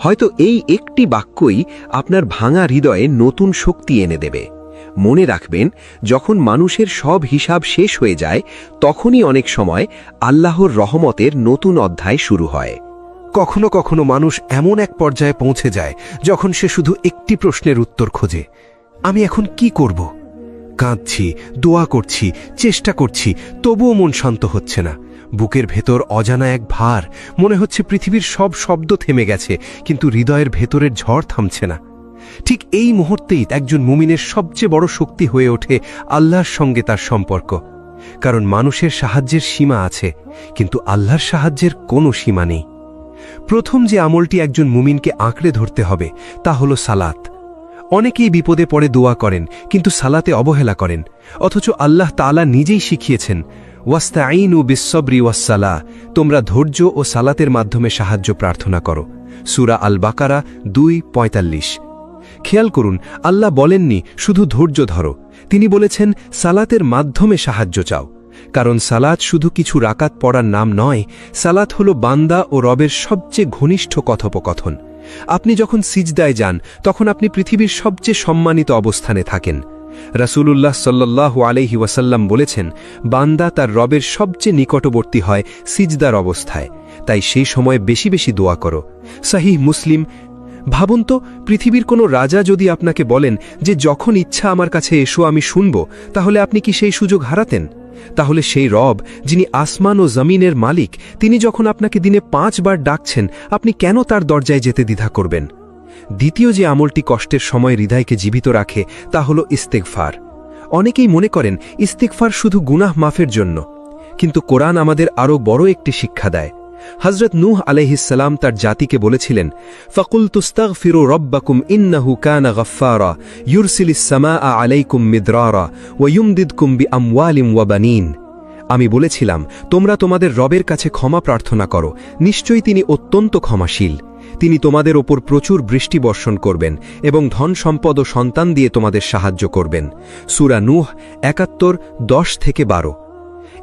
হয়তো এই একটি বাক্যই আপনার ভাঙা হৃদয়ে নতুন শক্তি এনে দেবে। মনে রাখবেন, যখন মানুষের সব হিসাব শেষ হয়ে যায়, তখনই অনেক সময় আল্লাহর রহমতের নতুন অধ্যায় শুরু হয়। কখনো কখনো মানুষ এমন এক পর্যায়ে পৌঁছে যায় যখন সে শুধু একটি প্রশ্নের উত্তর খোঁজে, আমি এখন কি করব? কাঁদছি, দোয়া করছি, চেষ্টা করছি, তবুও মন শান্ত হচ্ছে না। বুকের ভেতর অজানা এক ভার, মনে হচ্ছে পৃথিবীর সব শব্দ থেমে গেছে, কিন্তু হৃদয়ের ভেতরের ঝড় থামছে না। ঠিক এই মুহূর্তেই একজন মুমিনের সবচেয়ে বড় শক্তি হয়ে ওঠে আল্লাহর সঙ্গে তার সম্পর্ক। কারণ মানুষের সাহায্যের সীমা আছে, কিন্তু আল্লাহর সাহায্যের কোনো সীমা নেই। প্রথম যে আমলটি একজন মুমিনকে আঁকড়ে ধরতে হবে তা হল সালাত। অনেকেই বিপদে পড়ে দোয়া করেন, কিন্তু সালাতে অবহেলা করেন, অথচ আল্লাহ তাআলা নিজেই শিখিয়েছেন, ওয়াস্তাঈনু বিসসবরি ওয়াসসালাহ, তোমরা ধৈর্য ও সালাতের মাধ্যমে সাহায্য প্রার্থনা করো। সূরা আল বাকারা 2:45। খেয়াল করুন, আল্লাহ বলেননি শুধু ধৈর্য ধরো, তিনি বলেছেন সালাতের মাধ্যমে সাহায্য চাও। কারণ সালাত শুধু কিছু রাকাত পড়ার নাম নয়, সালাত হল বান্দা ও রবের সবচেয়ে ঘনিষ্ঠ কথোপকথন। আপনি যখন সিজদায় যান, তখন আপনি পৃথিবীর সবচেয়ে সম্মানিত অবস্থানে থাকেন। রাসূলুল্লাহ সাল্লাল্লাহু আলাইহি ওয়াসাল্লাম বলেছেন, বান্দা তার রবের সবচেয়ে নিকটবর্তী হয় সিজদার অবস্থায়। তাই সেই সময় বেশি বেশি দোয়া করো। সহিহ মুসলিম। ভাবুন তো, পৃথিবীর কোনো রাজা যদি আপনাকে বলেন যে যখন ইচ্ছা আমার কাছে এসো, আমি শুনব, তাহলে আপনি কি সেই সুযোগ হারাতেন? তাহলে সেই রব, যিনি আসমান ও জমিনের মালিক, তিনি যখন আপনাকে দিনে 5 বার ডাকছেন, আপনি কেন তার দরজায় যেতে দ্বিধা করবেন? দ্বিতীয় যে আমলটি কষ্টের সময় হৃদয়কে জীবিত রাখে তা হল ইস্তেগফার। অনেকেই মনে করেন ইস্তেগফার শুধু গুনাহ মাফের জন্য, কিন্তু কোরআন আমাদের আরও বড় একটি শিক্ষা দেয়। হযরত নূহ আলাইহিস সালাম তার জাতিকে বলেছিলেন, ফাকুলতুস্তাগফিরু রাব্বাকুম ইন্নাহু কানা গাফফারা ইউরসিলিস সামাআ আলাইকুম মিদরারা ওয়া ইউমদিদকুম বিআমওয়ালিন ওয়া বানিন। আমি বলেছিলাম, তোমরা তোমাদের রবের কাছে ক্ষমা প্রার্থনা করো, নিশ্চয়ই তিনি অত্যন্ত ক্ষমাশীল। তিনি তোমাদের ওপর প্রচুর বৃষ্টি বর্ষণ করবেন এবং ধন সম্পদ ও সন্তান দিয়ে তোমাদের সাহায্য করবেন। সূরা নূহ 71:10-12।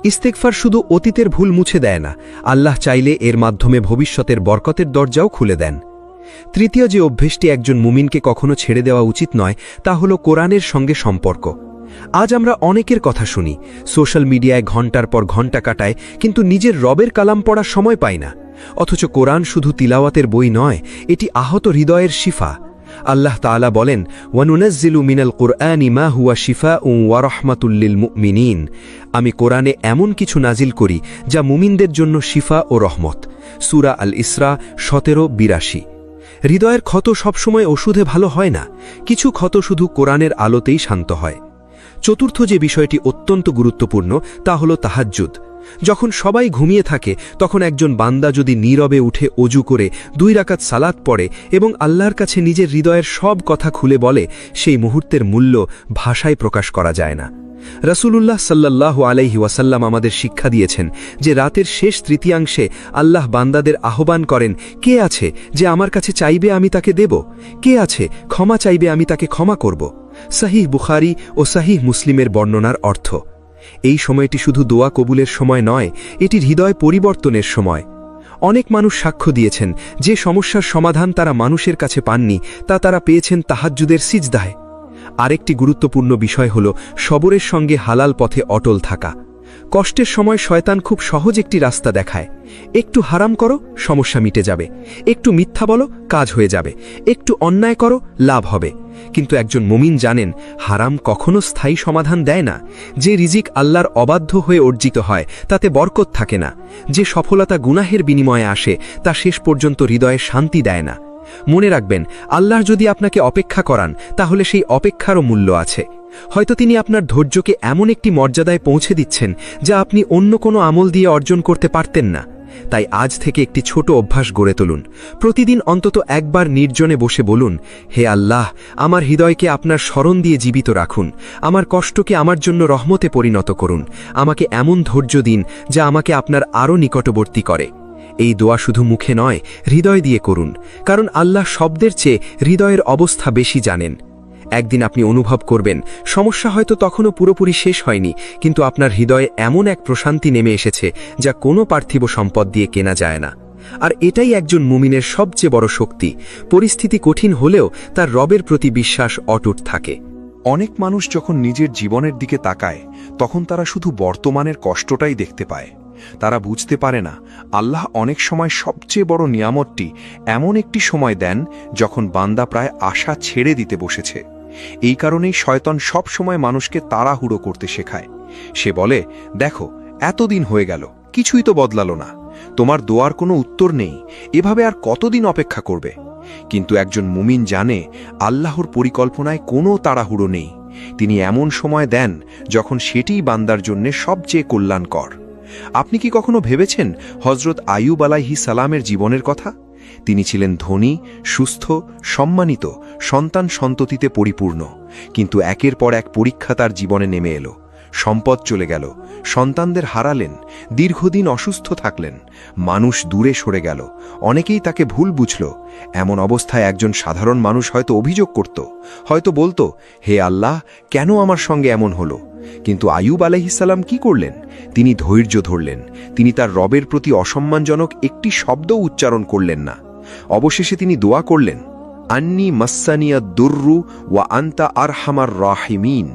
ইস্তেগফার শুধু অতীতের ভুল মুছে দেয় না, আল্লাহ চাইলে এর মাধ্যমে ভবিষ্যতের বরকতের দরজাও খুলে দেন। তৃতীয় যে অভ্যেসটি একজন মুমিনকে কখনো ছেড়ে দেওয়া উচিত নয়, তা হল কোরআনের সঙ্গে সম্পর্ক। আজ আমরা অনেকের কথা শুনি, সোশ্যাল মিডিয়ায় ঘণ্টার পর ঘণ্টা কাটায়, কিন্তু নিজের রবের কালাম পড়ার সময় পায় না। অথচ কোরআন শুধু তিলাওয়াতের বই নয়, এটি আহত হৃদয়ের শিফা। আল্লাহ তাআলা বলেন, ওয়ানুনাজ্জিলু মিনাল কুরআনি মা হুয়া শিফাউন ওয়া রাহমাতুল লিল মুমিনিন। আমি কোরআনে এমন কিছু নাজিল করি যা মুমিনদের জন্য শিফা ও রহমত। সূরা আল ইসরা 17:82। হৃদয়ের ক্ষত সবসময় ওষুধে ভালো হয় না, কিছু ক্ষত শুধু কোরআনের আলোতেই শান্ত হয়। চতুর্থ যে বিষয়টি অত্যন্ত গুরুত্বপূর্ণ তা হল তাহাজ্জুদ। যখন সবাই ঘুমিয়ে থাকে, তখন একজন বান্দা যদি নীরবে উঠে অজু করে 2 রাকাত সালাত পড়ে এবং আল্লাহর কাছে নিজের হৃদয়ের সব কথা খুলে বলে, সেই মুহূর্তের মূল্য ভাষায় প্রকাশ করা যায় না। রাসূলুল্লাহ সাল্লাল্লাহু আলাইহি ওয়াসাল্লাম আমাদের শিক্ষা দিয়েছেন যে রাতের শেষ তৃতীয়াংশে আল্লাহ বান্দাদের আহ্বান করেন, কে আছে যে আমার কাছে চাইবে আমি তাকে দেব, কে আছে ক্ষমা চাইবে আমি তাকে ক্ষমা করব। সহিহ বুখারী ও সহিহ মুসলিমের বর্ণনার অর্থ। এই সময়টি শুধু দোয়া কবুলের সময় নয়, এটি হৃদয় পরিবর্তনের সময়। অনেক মানুষ সাক্ষ্য দিয়েছেন যে সমস্যার সমাধান তারা মানুষের কাছে পাননি, তা তারা পেয়েছেন তাহাজ্জুদের সিজদায়। আরেকটি গুরুত্বপূর্ণ বিষয় হল সবরের সঙ্গে হালাল পথে অটল থাকা। কষ্টের সময় শয়তান খুব সহজ একটি রাস্তা দেখায়, একটু হারাম করো, সমস্যা মিটে যাবে, একটু মিথ্যা বলো, কাজ হয়ে যাবে, একটু অন্যায় করো, লাভ হবে। কিন্তু একজন মুমিন জানেন, হারাম কখনো স্থায়ী সমাধান দেয় না। যে রিজিক আল্লাহর অবাধ্য হয়ে অর্জিত হয় তাতে বরকত থাকে না। যে সফলতা গুনাহের বিনিময়ে আসে তা শেষ পর্যন্ত হৃদয়ে শান্তি দেয় না। মনে রাখবেন, আল্লাহ যদি আপনাকে অপেক্ষা করান, তাহলে সেই অপেক্ষারও মূল্য আছে। হয়তো তিনি আপনার ধৈর্যকে এমন একটি মর্যাদায় পৌঁছে দিচ্ছেন যা আপনি অন্য কোনো আমল দিয়ে অর্জন করতে পারতেন না। তাই আজ থেকে একটি ছোট অভ্যাস গড়ে তুলুন। প্রতিদিন অন্তত একবার নির্জনে বসে বলুন, হে আল্লাহ, আমার হৃদয়কে আপনার স্মরণ দিয়ে জীবিত রাখুন, আমার কষ্টকে আমার জন্য রহমতে পরিণত করুন, আমাকে এমন ধৈর্য দিন যা আমাকে আপনার আরও নিকটবর্তী করে। এই দোয়া শুধু মুখে নয়, হৃদয় দিয়ে করুন, কারণ আল্লাহ শব্দের চেয়ে হৃদয়ের অবস্থা বেশি জানেন। একদিন আপনি অনুভব করবেন সমস্যা হয়তো তখনও পুরোপুরি শেষ হয়নি, কিন্তু আপনার হৃদয়ে এমন এক প্রশান্তি নেমে এসেছে যা কোনো পার্থিব সম্পদ দিয়ে কেনা যায় না। আর এটাই একজন মুমিনের সবচেয়ে বড় শক্তি। পরিস্থিতি কঠিন হলেও তার রবের প্রতি বিশ্বাস অটুট থাকে। অনেক মানুষ যখন নিজের জীবনের দিকে তাকায় তখন তারা শুধু বর্তমানের কষ্টটাই দেখতে পায়। তারা বুঝতে পারে না আল্লাহ অনেক সময় সবচেয়ে বড় নিয়ামতটি এমন একটি সময় দেন যখন বান্দা প্রায় আশা ছেড়ে দিতে বসেছে। এই কারণেই শয়তান সব সময় মানুষকে তাড়াহুড়ো করতে শেখায়। সে বলে, দেখো, এতদিন হয়ে গেল, কিছুই তো বদলালো না, তোমার দোয়ার কোনো উত্তর নেই, এভাবে আর কতদিন অপেক্ষা করবে? কিন্তু একজন মুমিন জানে আল্লাহর পরিকল্পনায় কোনো তাড়াহুড়ো নেই। তিনি এমন সময় দেন যখন সেটিই বান্দার জন্যে সবচেয়ে কল্যাণকর। আপনি কি কখনো ভেবেছেন হযরত আইয়ুব আলাইহিস সালামের জীবনের কথা? তিনি ছিলেন ধনী, সুস্থ, সম্মানিত, সন্তান সন্ততিতে পরিপূর্ণ, কিন্তু একের পর এক পরীক্ষা তার জীবনে নেমে এলো। সম্পদ চলে গেল, সন্তানদের হারালেন, দীর্ঘদিন অসুস্থ থাকলেন, মানুষ দূরে সরে গেল, অনেকেই তাকে ভুল বুঝল। এমন অবস্থায় একজন সাধারণ মানুষ হয়তো অভিযোগ করত, হয়তো বলতো, হে আল্লাহ, কেন আমার সঙ্গে এমন হলো? কিন্তু আইয়ুব আলাইহিস সালাম কি করলেন? তিনি ধৈর্য ধরলেন। তিনি তার রবের প্রতি অসম্মানজনক একটি শব্দও উচ্চারণ করলেন না। অবশেষে তিনি দোয়া করলেন, আন্নি মাসানিয়া দুররু ওয়া আনতা আরহামার রাহিমিন।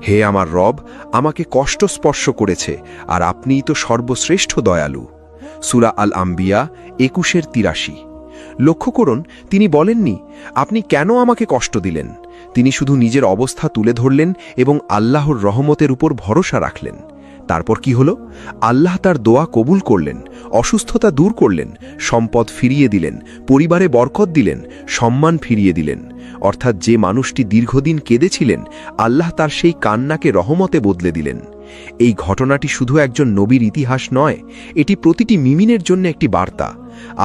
হে আমার রব, আমাকে কষ্ট স্পর্শ করেছে, আর আপনিই তো সর্বশ্রেষ্ঠ দয়ালু। সূরা আল আম্বিয়া 21-83। লক্ষ্য করুন, তিনি বলেননি, আপনি কেন আমাকে কষ্ট দিলেন? তিনি শুধু নিজের অবস্থা তুলে ধরলেন এবং আল্লাহর রহমতের উপর ভরসা রাখলেন। তারপর কি হলো? আল্লাহ তার দোয়া কবুল করলেন, অসুস্থতা দূর করলেন, সম্পদ ফিরিয়ে দিলেন, পরিবারে বরকত দিলেন, সম্মান ফিরিয়ে দিলেন। অর্থাৎ যে মানুষটি দীর্ঘদিন কেঁদেছিলেন, আল্লাহ তার সেই কান্নাকে রহমতে বদলে দিলেন। এই ঘটনাটি শুধু একজন নবীর ইতিহাস নয়, এটি প্রতিটি মুমিনের জন্য একটি বার্তা।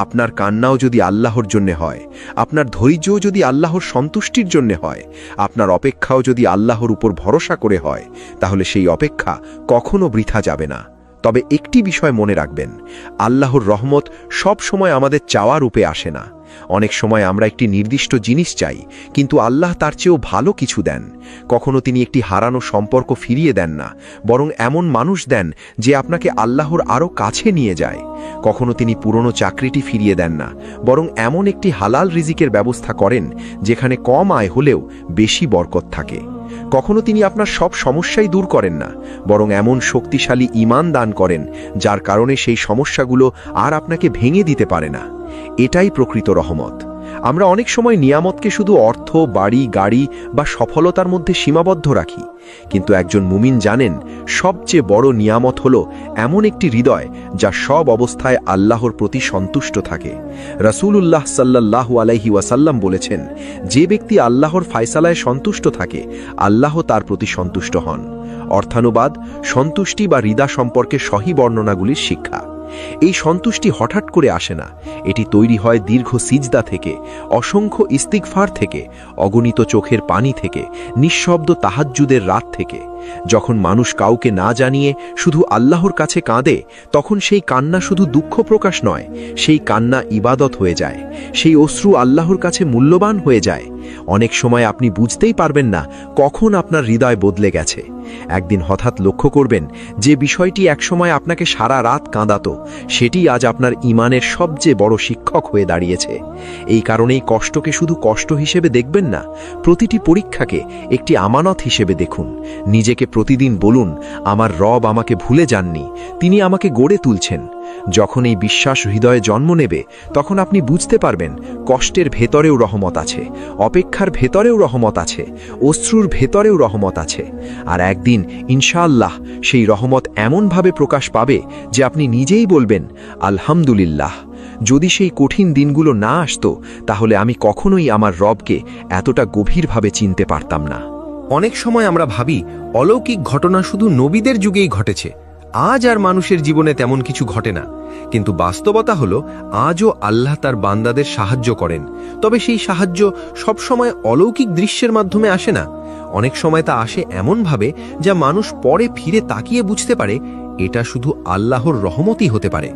আপনার কান্নাও যদি আল্লাহর জন্য হয়, আপনার ধৈর্যও যদি আল্লাহর সন্তুষ্টির জন্য হয়, আপনার অপেক্ষাও যদি আল্লাহর উপর ভরসা করে হয়, তাহলে সেই অপেক্ষা কখনো বৃথা যাবে না। তবে একটি বিষয় মনে রাখবেন, আল্লাহর রহমত সব সময় আমাদের চাওয়া রূপে আসে না। অনেক সময় আমরা একটি নির্দিষ্ট জিনিস চাই, কিন্তু আল্লাহ তার চেয়েও ভালো কিছু দেন। কখনো তিনি একটি হারানো সম্পর্ক ফিরিয়ে দেন না, বরং এমন মানুষ দেন যে আপনাকে আল্লাহর আরও কাছে নিয়ে যায়। কখনো তিনি পুরনো চাকরিটি ফিরিয়ে দেন না, বরং এমন একটি হালাল রিজিকের ব্যবস্থা করেন যেখানে কম আয় হলেও বেশি বরকত থাকে। কখনো তিনি আপনার সব সমস্যাই দূর করেন না, বরং এমন শক্তিশালী ঈমান দান করেন যার কারণে সেই সমস্যাগুলো আর আপনাকে ভেঙে দিতে পারে না। এটাই প্রকৃত রহমত। আমরা অনেক সময় নিয়ামতকে শুধু অর্থ, বাড়ি, গাড়ি বা সফলতার মধ্যে সীমাবদ্ধ রাখি, কিন্তু একজন মুমিন জানেন সবচেয়ে বড় নিয়ামত হলো এমন একটি হৃদয় যা সব অবস্থায় আল্লাহর প্রতি সন্তুষ্ট থাকে। রাসূলুল্লাহ সাল্লাল্লাহু আলাইহি ওয়াসাল্লাম বলেছেন, যে ব্যক্তি আল্লাহর ফায়সালায় সন্তুষ্ট থাকে, আল্লাহ তার প্রতি সন্তুষ্ট হন। অর্থানুবাদ, সন্তুষ্টি বা হৃদা সম্পর্কে সহি বর্ণনাগুলির শিক্ষা। এই সন্তুষ্টি হঠাৎ করে আসে না, এটি তৈরি হয় দীর্ঘ সিজদা থেকে, অসংখ্য ইস্তিগফার থেকে, অগণিত চোখের পানি থেকে, নিঃশব্দ তাহাজ্জুদের রাত থেকে। যখন মানুষ কাউকে না জানিয়ে শুধু আল্লাহর কাছে কাঁদে, তখন সেই কান্না শুধু দুঃখ প্রকাশ নয়, সেই কান্না ইবাদত হয়ে যায়, সেই অশ্রু আল্লাহর কাছে মূল্যবান হয়ে যায়। অনেক সময় আপনি বুঝতেই পারবেন না কখন আপনার হৃদয় বদলে গেছে। একদিন হঠাৎ লক্ষ্য করবেন যে বিষয়টি একসময় আপনাকে সারা রাত কাঁদাতো, সেটি আজ আপনার ঈমানের সবচেয়ে বড় শিক্ষক হয়ে দাঁড়িয়েছে। এই কারণেই কষ্টকে শুধু কষ্ট হিসেবে দেখবেন না, প্রতিটি পরীক্ষাকে একটি আমানত হিসেবে দেখুন। নিজেকে প্রতিদিন বলুন, আমার রব আমাকে ভুলে যাননি, তিনি আমাকে গড়ে তুলছেন। যখন এই বিশ্বাস হৃদয়ে জন্ম নেবে, তখন আপনি বুঝতে পারবেন কষ্টের ভেতরেও রহমত আছে, অপেক্ষার ভেতরেও রহমত আছে, অশ্রুর ভেতরেও রহমত আছে। আর একদিন ইনশাআল্লাহ সেই রহমত এমনভাবে প্রকাশ পাবে যে আপনি নিজেই বলবেন, আলহামদুলিল্লাহ, যদি সেই কঠিন দিনগুলো না আসতো তাহলে আমি কখনোই আমার রবকে এতটা গভীরভাবে চিনতে পারতাম না। অনেক সময় আমরা ভাবি অলৌকিক ঘটনা শুধু নবীদের যুগেই ঘটেছে, আজ আর মানুষের জীবনে তেমন কিছু ঘটে না, কিন্তু বাস্তবতা হলো আজও আল্লাহ তার বান্দাদের সাহায্য করেন। তবে সেই সাহায্য সবসময় অলৌকিক দৃশ্যের মাধ্যমে আসে না। অনেক সময় তা আসে এমনভাবে যা মানুষ পরে ফিরে তাকিয়ে বুঝতে পারে এটা শুধু আল্লাহর রহমতই হতে পারে।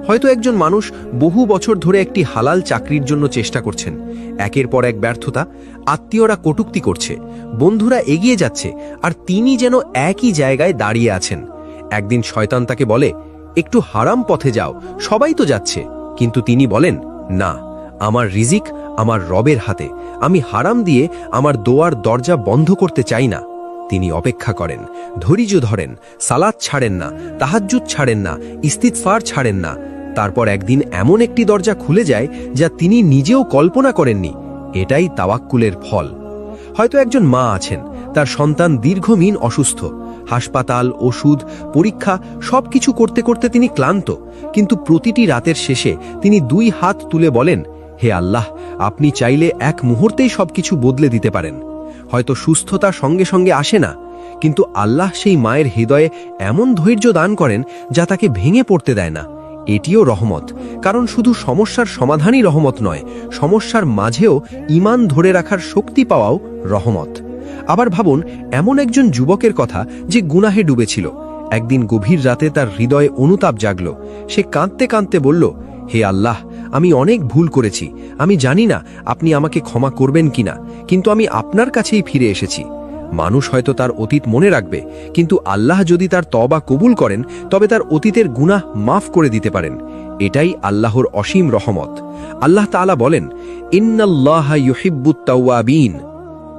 হয়তো একজন মানুষ বহু বছর ধরে একটি হালাল চাকরির জন্য চেষ্টা করছেন, একের পর এক ব্যর্থতা, আত্মীয়রা কটূক্তি করছে, বন্ধুরা এগিয়ে যাচ্ছে, আর তিনি যেন একই জায়গায় দাঁড়িয়ে আছেন। একদিন শয়তান তাকে বলে, একটু হারাম পথে যাও, সবাই তো যাচ্ছে। কিন্তু তিনি বলেন, না, আমার রিজিক আমার রবের হাতে, আমি হারাম দিয়ে আমার দোয়ার দরজা বন্ধ করতে চাই না। তিনি অপেক্ষা করেন, ধৈর্য ধরেন, সালাত ছাড়েন না, তাহাজ্জুদ ছাড়েন না, ইস্তিগফার ছাড়েন না। তারপর একদিন এমন একটি দরজা খুলে যায় যা তিনি নিজেও কল্পনা করেননি। এটাই তাওয়াক্কুলের ফল। হয়তো একজন মা আছেন, তার সন্তান দীর্ঘদিন অসুস্থ, হাসপাতাল, ওষুধ, পরীক্ষা সবকিছু করতে করতে তিনি ক্লান্ত। কিন্তু প্রতিটি রাতের শেষে তিনি 2 হাত তুলে বলেন, হে আল্লাহ, আপনি চাইলে এক মুহূর্তেই সবকিছু বদলে দিতে পারেন। হয়তো সুস্থতা সঙ্গে সঙ্গে আসে না, কিন্তু আল্লাহ সেই মায়ের হৃদয়ে এমন ধৈর্য দান করেন যা তাকে ভেঙে পড়তে দেয় না। এটিও রহমত, কারণ শুধু সমস্যার সমাধানই রহমত নয়, সমস্যার মাঝেও ঈমান ধরে রাখার শক্তি পাওয়াও রহমত। আবার ভাবুন এমন একজন যুবকের কথা যে গুনাহে ডুবেছিল। একদিন গভীর রাতে তার হৃদয়ে অনুতাপ জাগল। সে কাঁদতে কাঁদতে বলল, হে আল্লাহ, আমি অনেক ভুল করেছি, আমি জানি না আপনি আমাকে ক্ষমা করবেন কিনা, কিন্তু আমি আপনার কাছেই ফিরে এসেছি। মানুষ হয়তো তার অতীত মনে রাখবে, কিন্তু আল্লাহ যদি তার তওবা কবুল করেন তবে তার অতীতের গুনাহ মাফ করে দিতে পারেন। এটাই আল্লাহর অসীম রহমত। আল্লাহ তাআলা বলেন, ইন্নাল্লাহা ইউহিব্বুত তাওয়াবিন,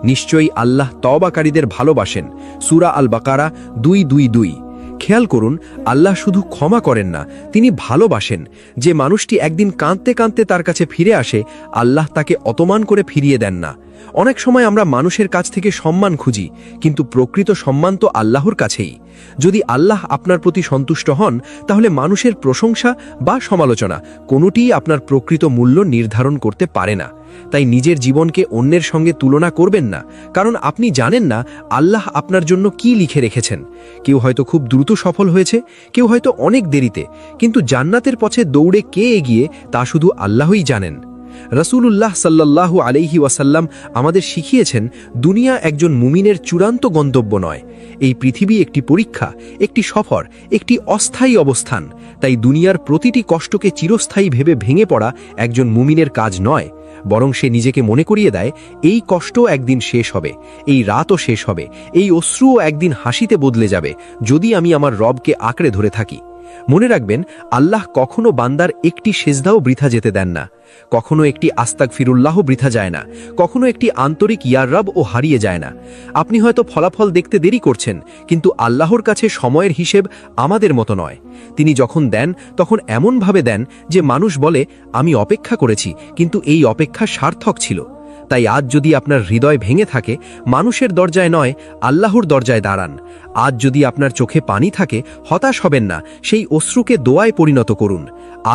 নিশ্চয়ই আল্লাহ তওবাকারীদের ভালোবাসেন। সূরা আল বাকারা 2:2-2। খেয়াল করুন, আল্লাহ শুধু ক্ষমা করেন না, তিনি ভালোবাসেন। যে মানুষটি একদিন কাঁদতে কাঁদতে তার কাছে ফিরে আসে, আল্লাহ তাকে অপমান করে ফিরিয়ে দেন না। অনেক সময় আমরা মানুষের কাছ থেকে সম্মান খুঁজি, কিন্তু প্রকৃত সম্মান তো আল্লাহর কাছেই। যদি আল্লাহ আপনার প্রতি সন্তুষ্ট হন, তাহলে মানুষের প্রশংসা বা সমালোচনা কোনোটিই আপনার প্রকৃত মূল্য নির্ধারণ করতে পারে না। তাই নিজের জীবনকে অন্যের সঙ্গে তুলনা করবেন না, কারণ আপনি জানেন না আল্লাহ আপনার জন্য কি লিখে রেখেছেন। কেউ হয়তো খুব দ্রুত সফল হয়েছে, কেউ হয়তো অনেক দেরিতে, কিন্তু জান্নাতের পথে দৌড়ে কে এগিয়ে তা শুধু আল্লাহই জানেন। রাসূলুল্লাহ সাল্লাল্লাহু আলাইহি ওয়াসাল্লাম আমাদের শিখিয়েছেন, দুনিয়া একজন মুমিনের চূড়ান্ত গন্তব্য নয়। এই পৃথিবী একটি পরীক্ষা, একটি সফর, একটি অস্থায়ী অবস্থান। তাই দুনিয়ার প্রতিটি কষ্টকে চিরস্থায়ী ভেবে ভেঙে পড়া একজন মুমিনের কাজ নয়, বরং সে নিজেকে মনে করিয়ে দেয়, এই কষ্টও একদিন শেষ হবে, এই রাতও শেষ হবে, এই অশ্রুও একদিন হাসিতে বদলে যাবে, যদি আমি আমার রবকে আঁকড়ে ধরে থাকি। মনে রাখবেন, আল্লাহ কখনো বান্দার একটি সেজদাও বৃথা যেতে দেন না, কখনো একটি আস্তাগফিরুল্লাহ বৃথা যায় না, কখনো একটি আন্তরিক ইয়া রব ও হারিয়ে যায় না। আপনি হয়তো ফলাফল দেখতে দেরি করছেন, কিন্তু আল্লাহর কাছে সময়ের হিসেব আমাদের মতো নয়। তিনি যখন দেন তখন এমনভাবে দেন যে মানুষ বলে, আমি অপেক্ষা করেছি, কিন্তু এই অপেক্ষা সার্থক ছিল। তাই আজ যদি আপনার হৃদয় ভেঙে থাকে, মানুষের দরজায় নয়, আল্লাহর দরজায় দাঁড়ান। আজ যদি আপনার চোখে পানি থাকে, হতাশ হবেন না, সেই অশ্রুকে দোয়ায় পরিণত করুন।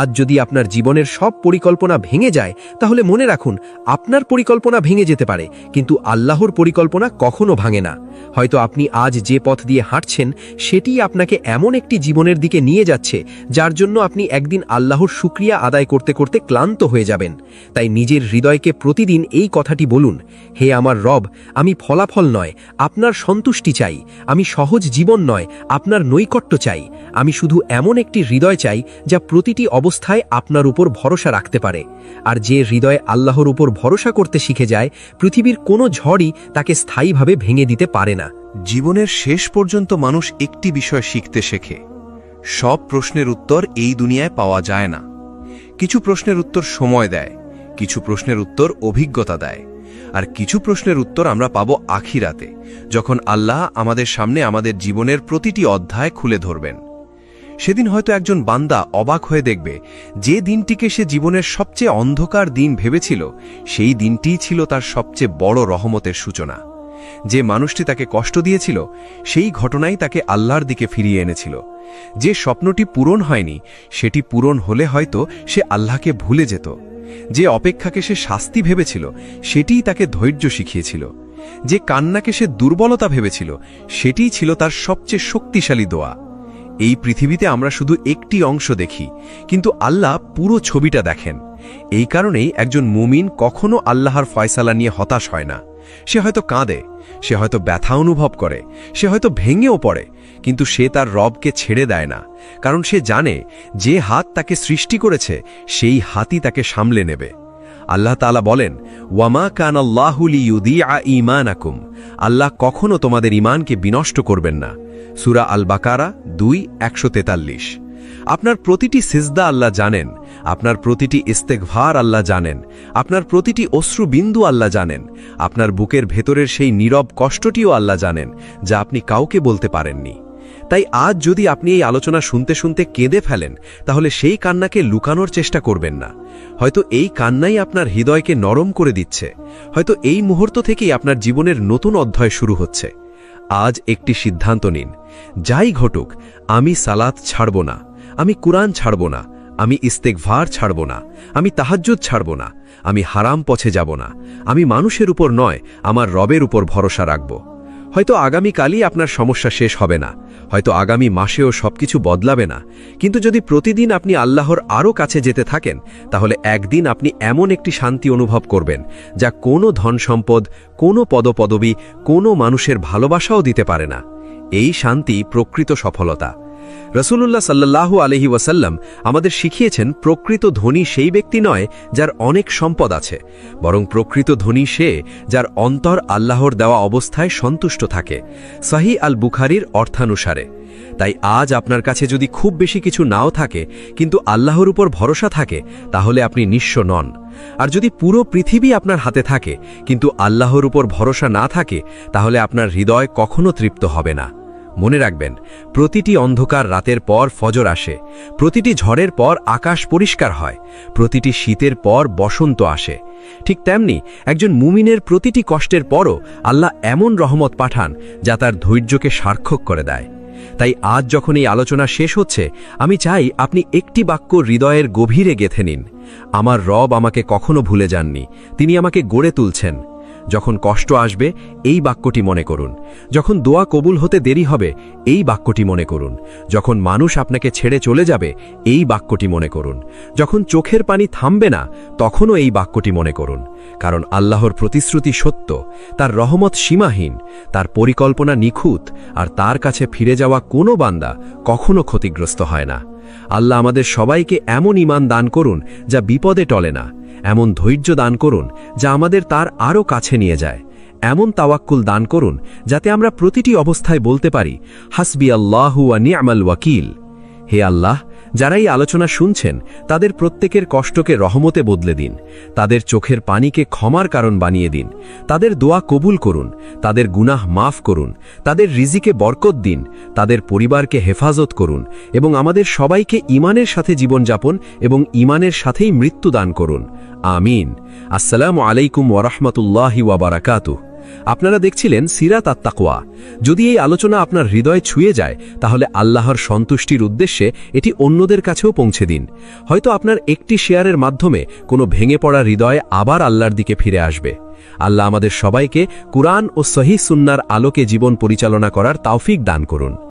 আজ যদি আপনার জীবনের সব পরিকল্পনা ভেঙে যায়, তাহলে মনে রাখুন, আপনার পরিকল্পনা ভেঙে যেতে পারে, কিন্তু আল্লাহর পরিকল্পনা কখনো ভাঙে না। হয়তো আপনি আজ যে পথ দিয়ে হাঁটছেন, সেটিই আপনাকে এমন একটি জীবনের দিকে নিয়ে যাচ্ছে যার জন্য আপনি একদিন আল্লাহর শুকরিয়া আদায় করতে করতে ক্লান্ত হয়ে যাবেন। তাই নিজের হৃদয়কে প্রতিদিন এই কথাটি বলুন, হে আমার রব, আমি ফলাফল নয়, আপনার সন্তুষ্টি চাই। আমি সহজ জীবন নয়, আপনার নৈকট্য চাই। আমি শুধু এমন একটি হৃদয় চাই যা প্রতিটি অবস্থায় আপনার উপর ভরসা রাখতে পারে। আর যে হৃদয় আল্লাহর উপর ভরসা করতে শিখে যায়, পৃথিবীর কোনো ঝড়ই তাকে স্থায়ীভাবে ভেঙে দিতে পারে না। জীবনের শেষ পর্যন্ত মানুষ একটি বিষয় শিখতে শেখে, সব প্রশ্নের উত্তর এই দুনিয়ায় পাওয়া যায় না। কিছু প্রশ্নের উত্তর সময় দেয়, কিছু প্রশ্নের উত্তর অভিজ্ঞতা দেয়, আর কিছু প্রশ্নের উত্তর আমরা পাবো আখিরাতে, যখন আল্লাহ আমাদের সামনে আমাদের জীবনের প্রতিটি অধ্যায় খুলে ধরবেন। সেদিন হয়তো একজন বান্দা অবাক হয়ে দেখবে, যে দিনটিকে সে জীবনের সবচেয়ে অন্ধকার দিন ভেবেছিল, সেই দিনটিই ছিল তার সবচেয়ে বড় রহমতের সূচনা। যে মানুষটি তাকে কষ্ট দিয়েছিল, সেই ঘটনাই তাকে আল্লাহর দিকে ফিরিয়ে এনেছিল। যে স্বপ্নটি পূরণ হয়নি, সেটি পূরণ হলে হয়তো সে আল্লাহকে ভুলে যেত। যে অপেক্ষাকে সে শাস্তি ভেবেছিল, সেটিই তাকে ধৈর্য শিখিয়েছিল। যে কান্নাকে সে দুর্বলতা ভেবেছিল, সেটিই ছিল তার সবচেয়ে শক্তিশালী দোয়া। এই পৃথিবীতে আমরা শুধু একটি অংশ দেখি, কিন্তু আল্লাহ পুরো ছবিটা দেখেন। এই কারণেই একজন মুমিন কখনো আল্লাহর ফয়সালা নিয়ে হতাশ হয় না। সে হয়তো কাঁদে, সে হয়তো ব্যথা অনুভব করে, সে হয়তো ভেঙেও পড়ে, কিন্তু সে তার রবকে ছেড়ে দেয় না, কারণ সে জানে যে হাত তাকে সৃষ্টি করেছে সেই হাতই তাকে সামলে নেবে। আল্লাহ তাআলা বলেন, ওয়ামা কানাল্লাহু লিইউদিআ ঈমানাকুম, আল্লাহ কখনো তোমাদের ঈমানকে বিনষ্ট করবেন না। সূরা আল বাকারা 2:143। আপনার প্রতিটি সিজদা আল্লাহ জানেন, আপনার প্রতিটি ইস্তেগফার আল্লাহ জানেন, আপনার প্রতিটি অশ্রুবিন্দু আল্লাহ জানেন, আপনার বুকের ভেতরের সেই নীরব কষ্টটিও আল্লাহ জানেন, যা আপনি কাউকে বলতে পারেননি। তাই আজ যদি আপনি এই আলোচনা শুনতে শুনতে কেঁদে ফেলেন, তাহলে সেই কান্নাকে লুকানোর চেষ্টা করবেন না। হয়তো এই কান্নাই আপনার হৃদয়কে নরম করে দিচ্ছে, হয়তো এই মুহূর্ত থেকেই আপনার জীবনের নতুন অধ্যায় শুরু হচ্ছে। আজ একটি সিদ্ধান্ত নিন, যাই ঘটুক আমি সালাত ছাড়ব না, আমি কুরআন ছাড়ব না, আমি ইস্তেগফার ছাড়ব না, আমি তাহাজ্জুদ ছাড়ব না, আমি হারাম পথে যাব না, আমি মানুষের উপর নয় আমার রবের উপর ভরসা রাখব। হয়তো আগামীকালই আপনার সমস্যা শেষ হবে না, হয়তো আগামী মাসেও সবকিছু বদলাবে না, কিন্তু যদি প্রতিদিন আপনি আল্লাহর আরও কাছে যেতে থাকেন, তাহলে একদিন আপনি এমন একটি শান্তি অনুভব করবেন যা কোনো ধন সম্পদ, কোনো পদপদবী, কোনো মানুষের ভালোবাসাও দিতে পারে না। এই শান্তি প্রকৃত সফলতা। রাসূলুল্লাহ সাল্লাল্লাহু আলাইহি ওয়াসাল্লাম আমাদের শিখিয়েছেন, প্রকৃত ধনী সেই ব্যক্তি নয় যার অনেক সম্পদ আছে, বরং প্রকৃত ধনী সে যার অন্তর আল্লাহর দেওয়া অবস্থায় সন্তুষ্ট থাকে। সহিহ আল বুখারীর অর্থানুসারে। তাই আজ আপনার কাছে যদি খুব বেশি কিছু নাও থাকে, কিন্তু আল্লাহর উপর ভরসা থাকে, তাহলে আপনি নিঃস্ব নন। আর যদি পুরো পৃথিবী আপনার হাতে থাকে, কিন্তু আল্লাহর উপর ভরসা না থাকে, তাহলে আপনার হৃদয় কখনো তৃপ্ত হবে না। মনে রাখবেন, প্রতিটি অন্ধকার রাতের পর ফজর আসে, প্রতিটি ঝড়ের পর আকাশ পরিষ্কার হয়, প্রতিটি শীতের পর বসন্ত আসে। ঠিক তেমনি একজন মুমিনের প্রতিটি কষ্টের পরও আল্লাহ এমন রহমত পাঠান যা তার ধৈর্যকে সার্থক করে দেয়। তাই আজ যখন এই আলোচনা শেষ হচ্ছে, আমি চাই আপনি একটি বাক্য হৃদয়ের গভীরে গেঁথে নিন। আমার রব আমাকে কখনো ভুলে যাননি, তিনি আমাকে গড়ে তুলছেন। যখন কষ্ট আসবে এই বাক্যটি মনে করুন, যখন দোয়া কবুল হতে দেরি হবে এই বাক্যটি মনে করুন, যখন মানুষ আপনাকে ছেড়ে চলে যাবে এই বাক্যটি মনে করুন, যখন চোখের পানি থামবে না তখনও এই বাক্যটি মনে করুন। কারণ আল্লাহর প্রতিশ্রুতি সত্য, তার রহমত সীমাহীন, তার পরিকল্পনা নিখুঁত, আর তার কাছে ফিরে যাওয়া কোনো বান্দা কখনো ক্ষতিগ্রস্ত হয় না। আল্লাহ আমাদের সবাইকে এমন ঈমান দান করুন যা বিপদে টলে না, এমন ধৈর্য দান করুন যা আমাদের তার আরও কাছে নিয়ে যায়, এমন তাওয়াক্কুল দান করুন যাতে আমরা প্রতিটি অবস্থায় বলতে পারি, হাসবি আল্লাহু ওয়া নি'মাল ওয়াকিল। হে আল্লাহ, যারা এই আলোচনা শুনছেন তাদের প্রত্যেকের কষ্টকে রহমতে বদলে দিন, তাদের চোখের পানিকে ক্ষমার কারণ বানিয়ে দিন, তাদের দোয়া কবুল করুন, তাদের গুনাহ মাফ করুন, তাদের রিজিকে বরকত দিন, তাদের পরিবারকে হেফাজত করুন এবং আমাদের সবাইকে ঈমানের সাথে জীবনযাপন এবং ঈমানের সাথেই মৃত্যু দান করুন। আমিন। আসসালামু আলাইকুম ওয়া রাহমাতুল্লাহি ওয়া বারাকাতুহু। আপনারা দেখছিলেন সিরাত আত তাকওয়া। যদি এই আলোচনা আপনার হৃদয়ে ছুঁয়ে যায়, তাহলে আল্লাহর সন্তুষ্টির উদ্দেশ্যে এটি অন্যদের কাছেও পৌঁছে দিন। হয়তো আপনার একটি শেয়ারের মাধ্যমে কোনো ভেঙে পড়া হৃদয় আবার আল্লাহর দিকে ফিরে আসবে। আল্লাহ আমাদের সবাইকে কুরআন ও সহিহ সুন্নাহর আলোকে জীবন পরিচালনা করার তৌফিক দান করুন।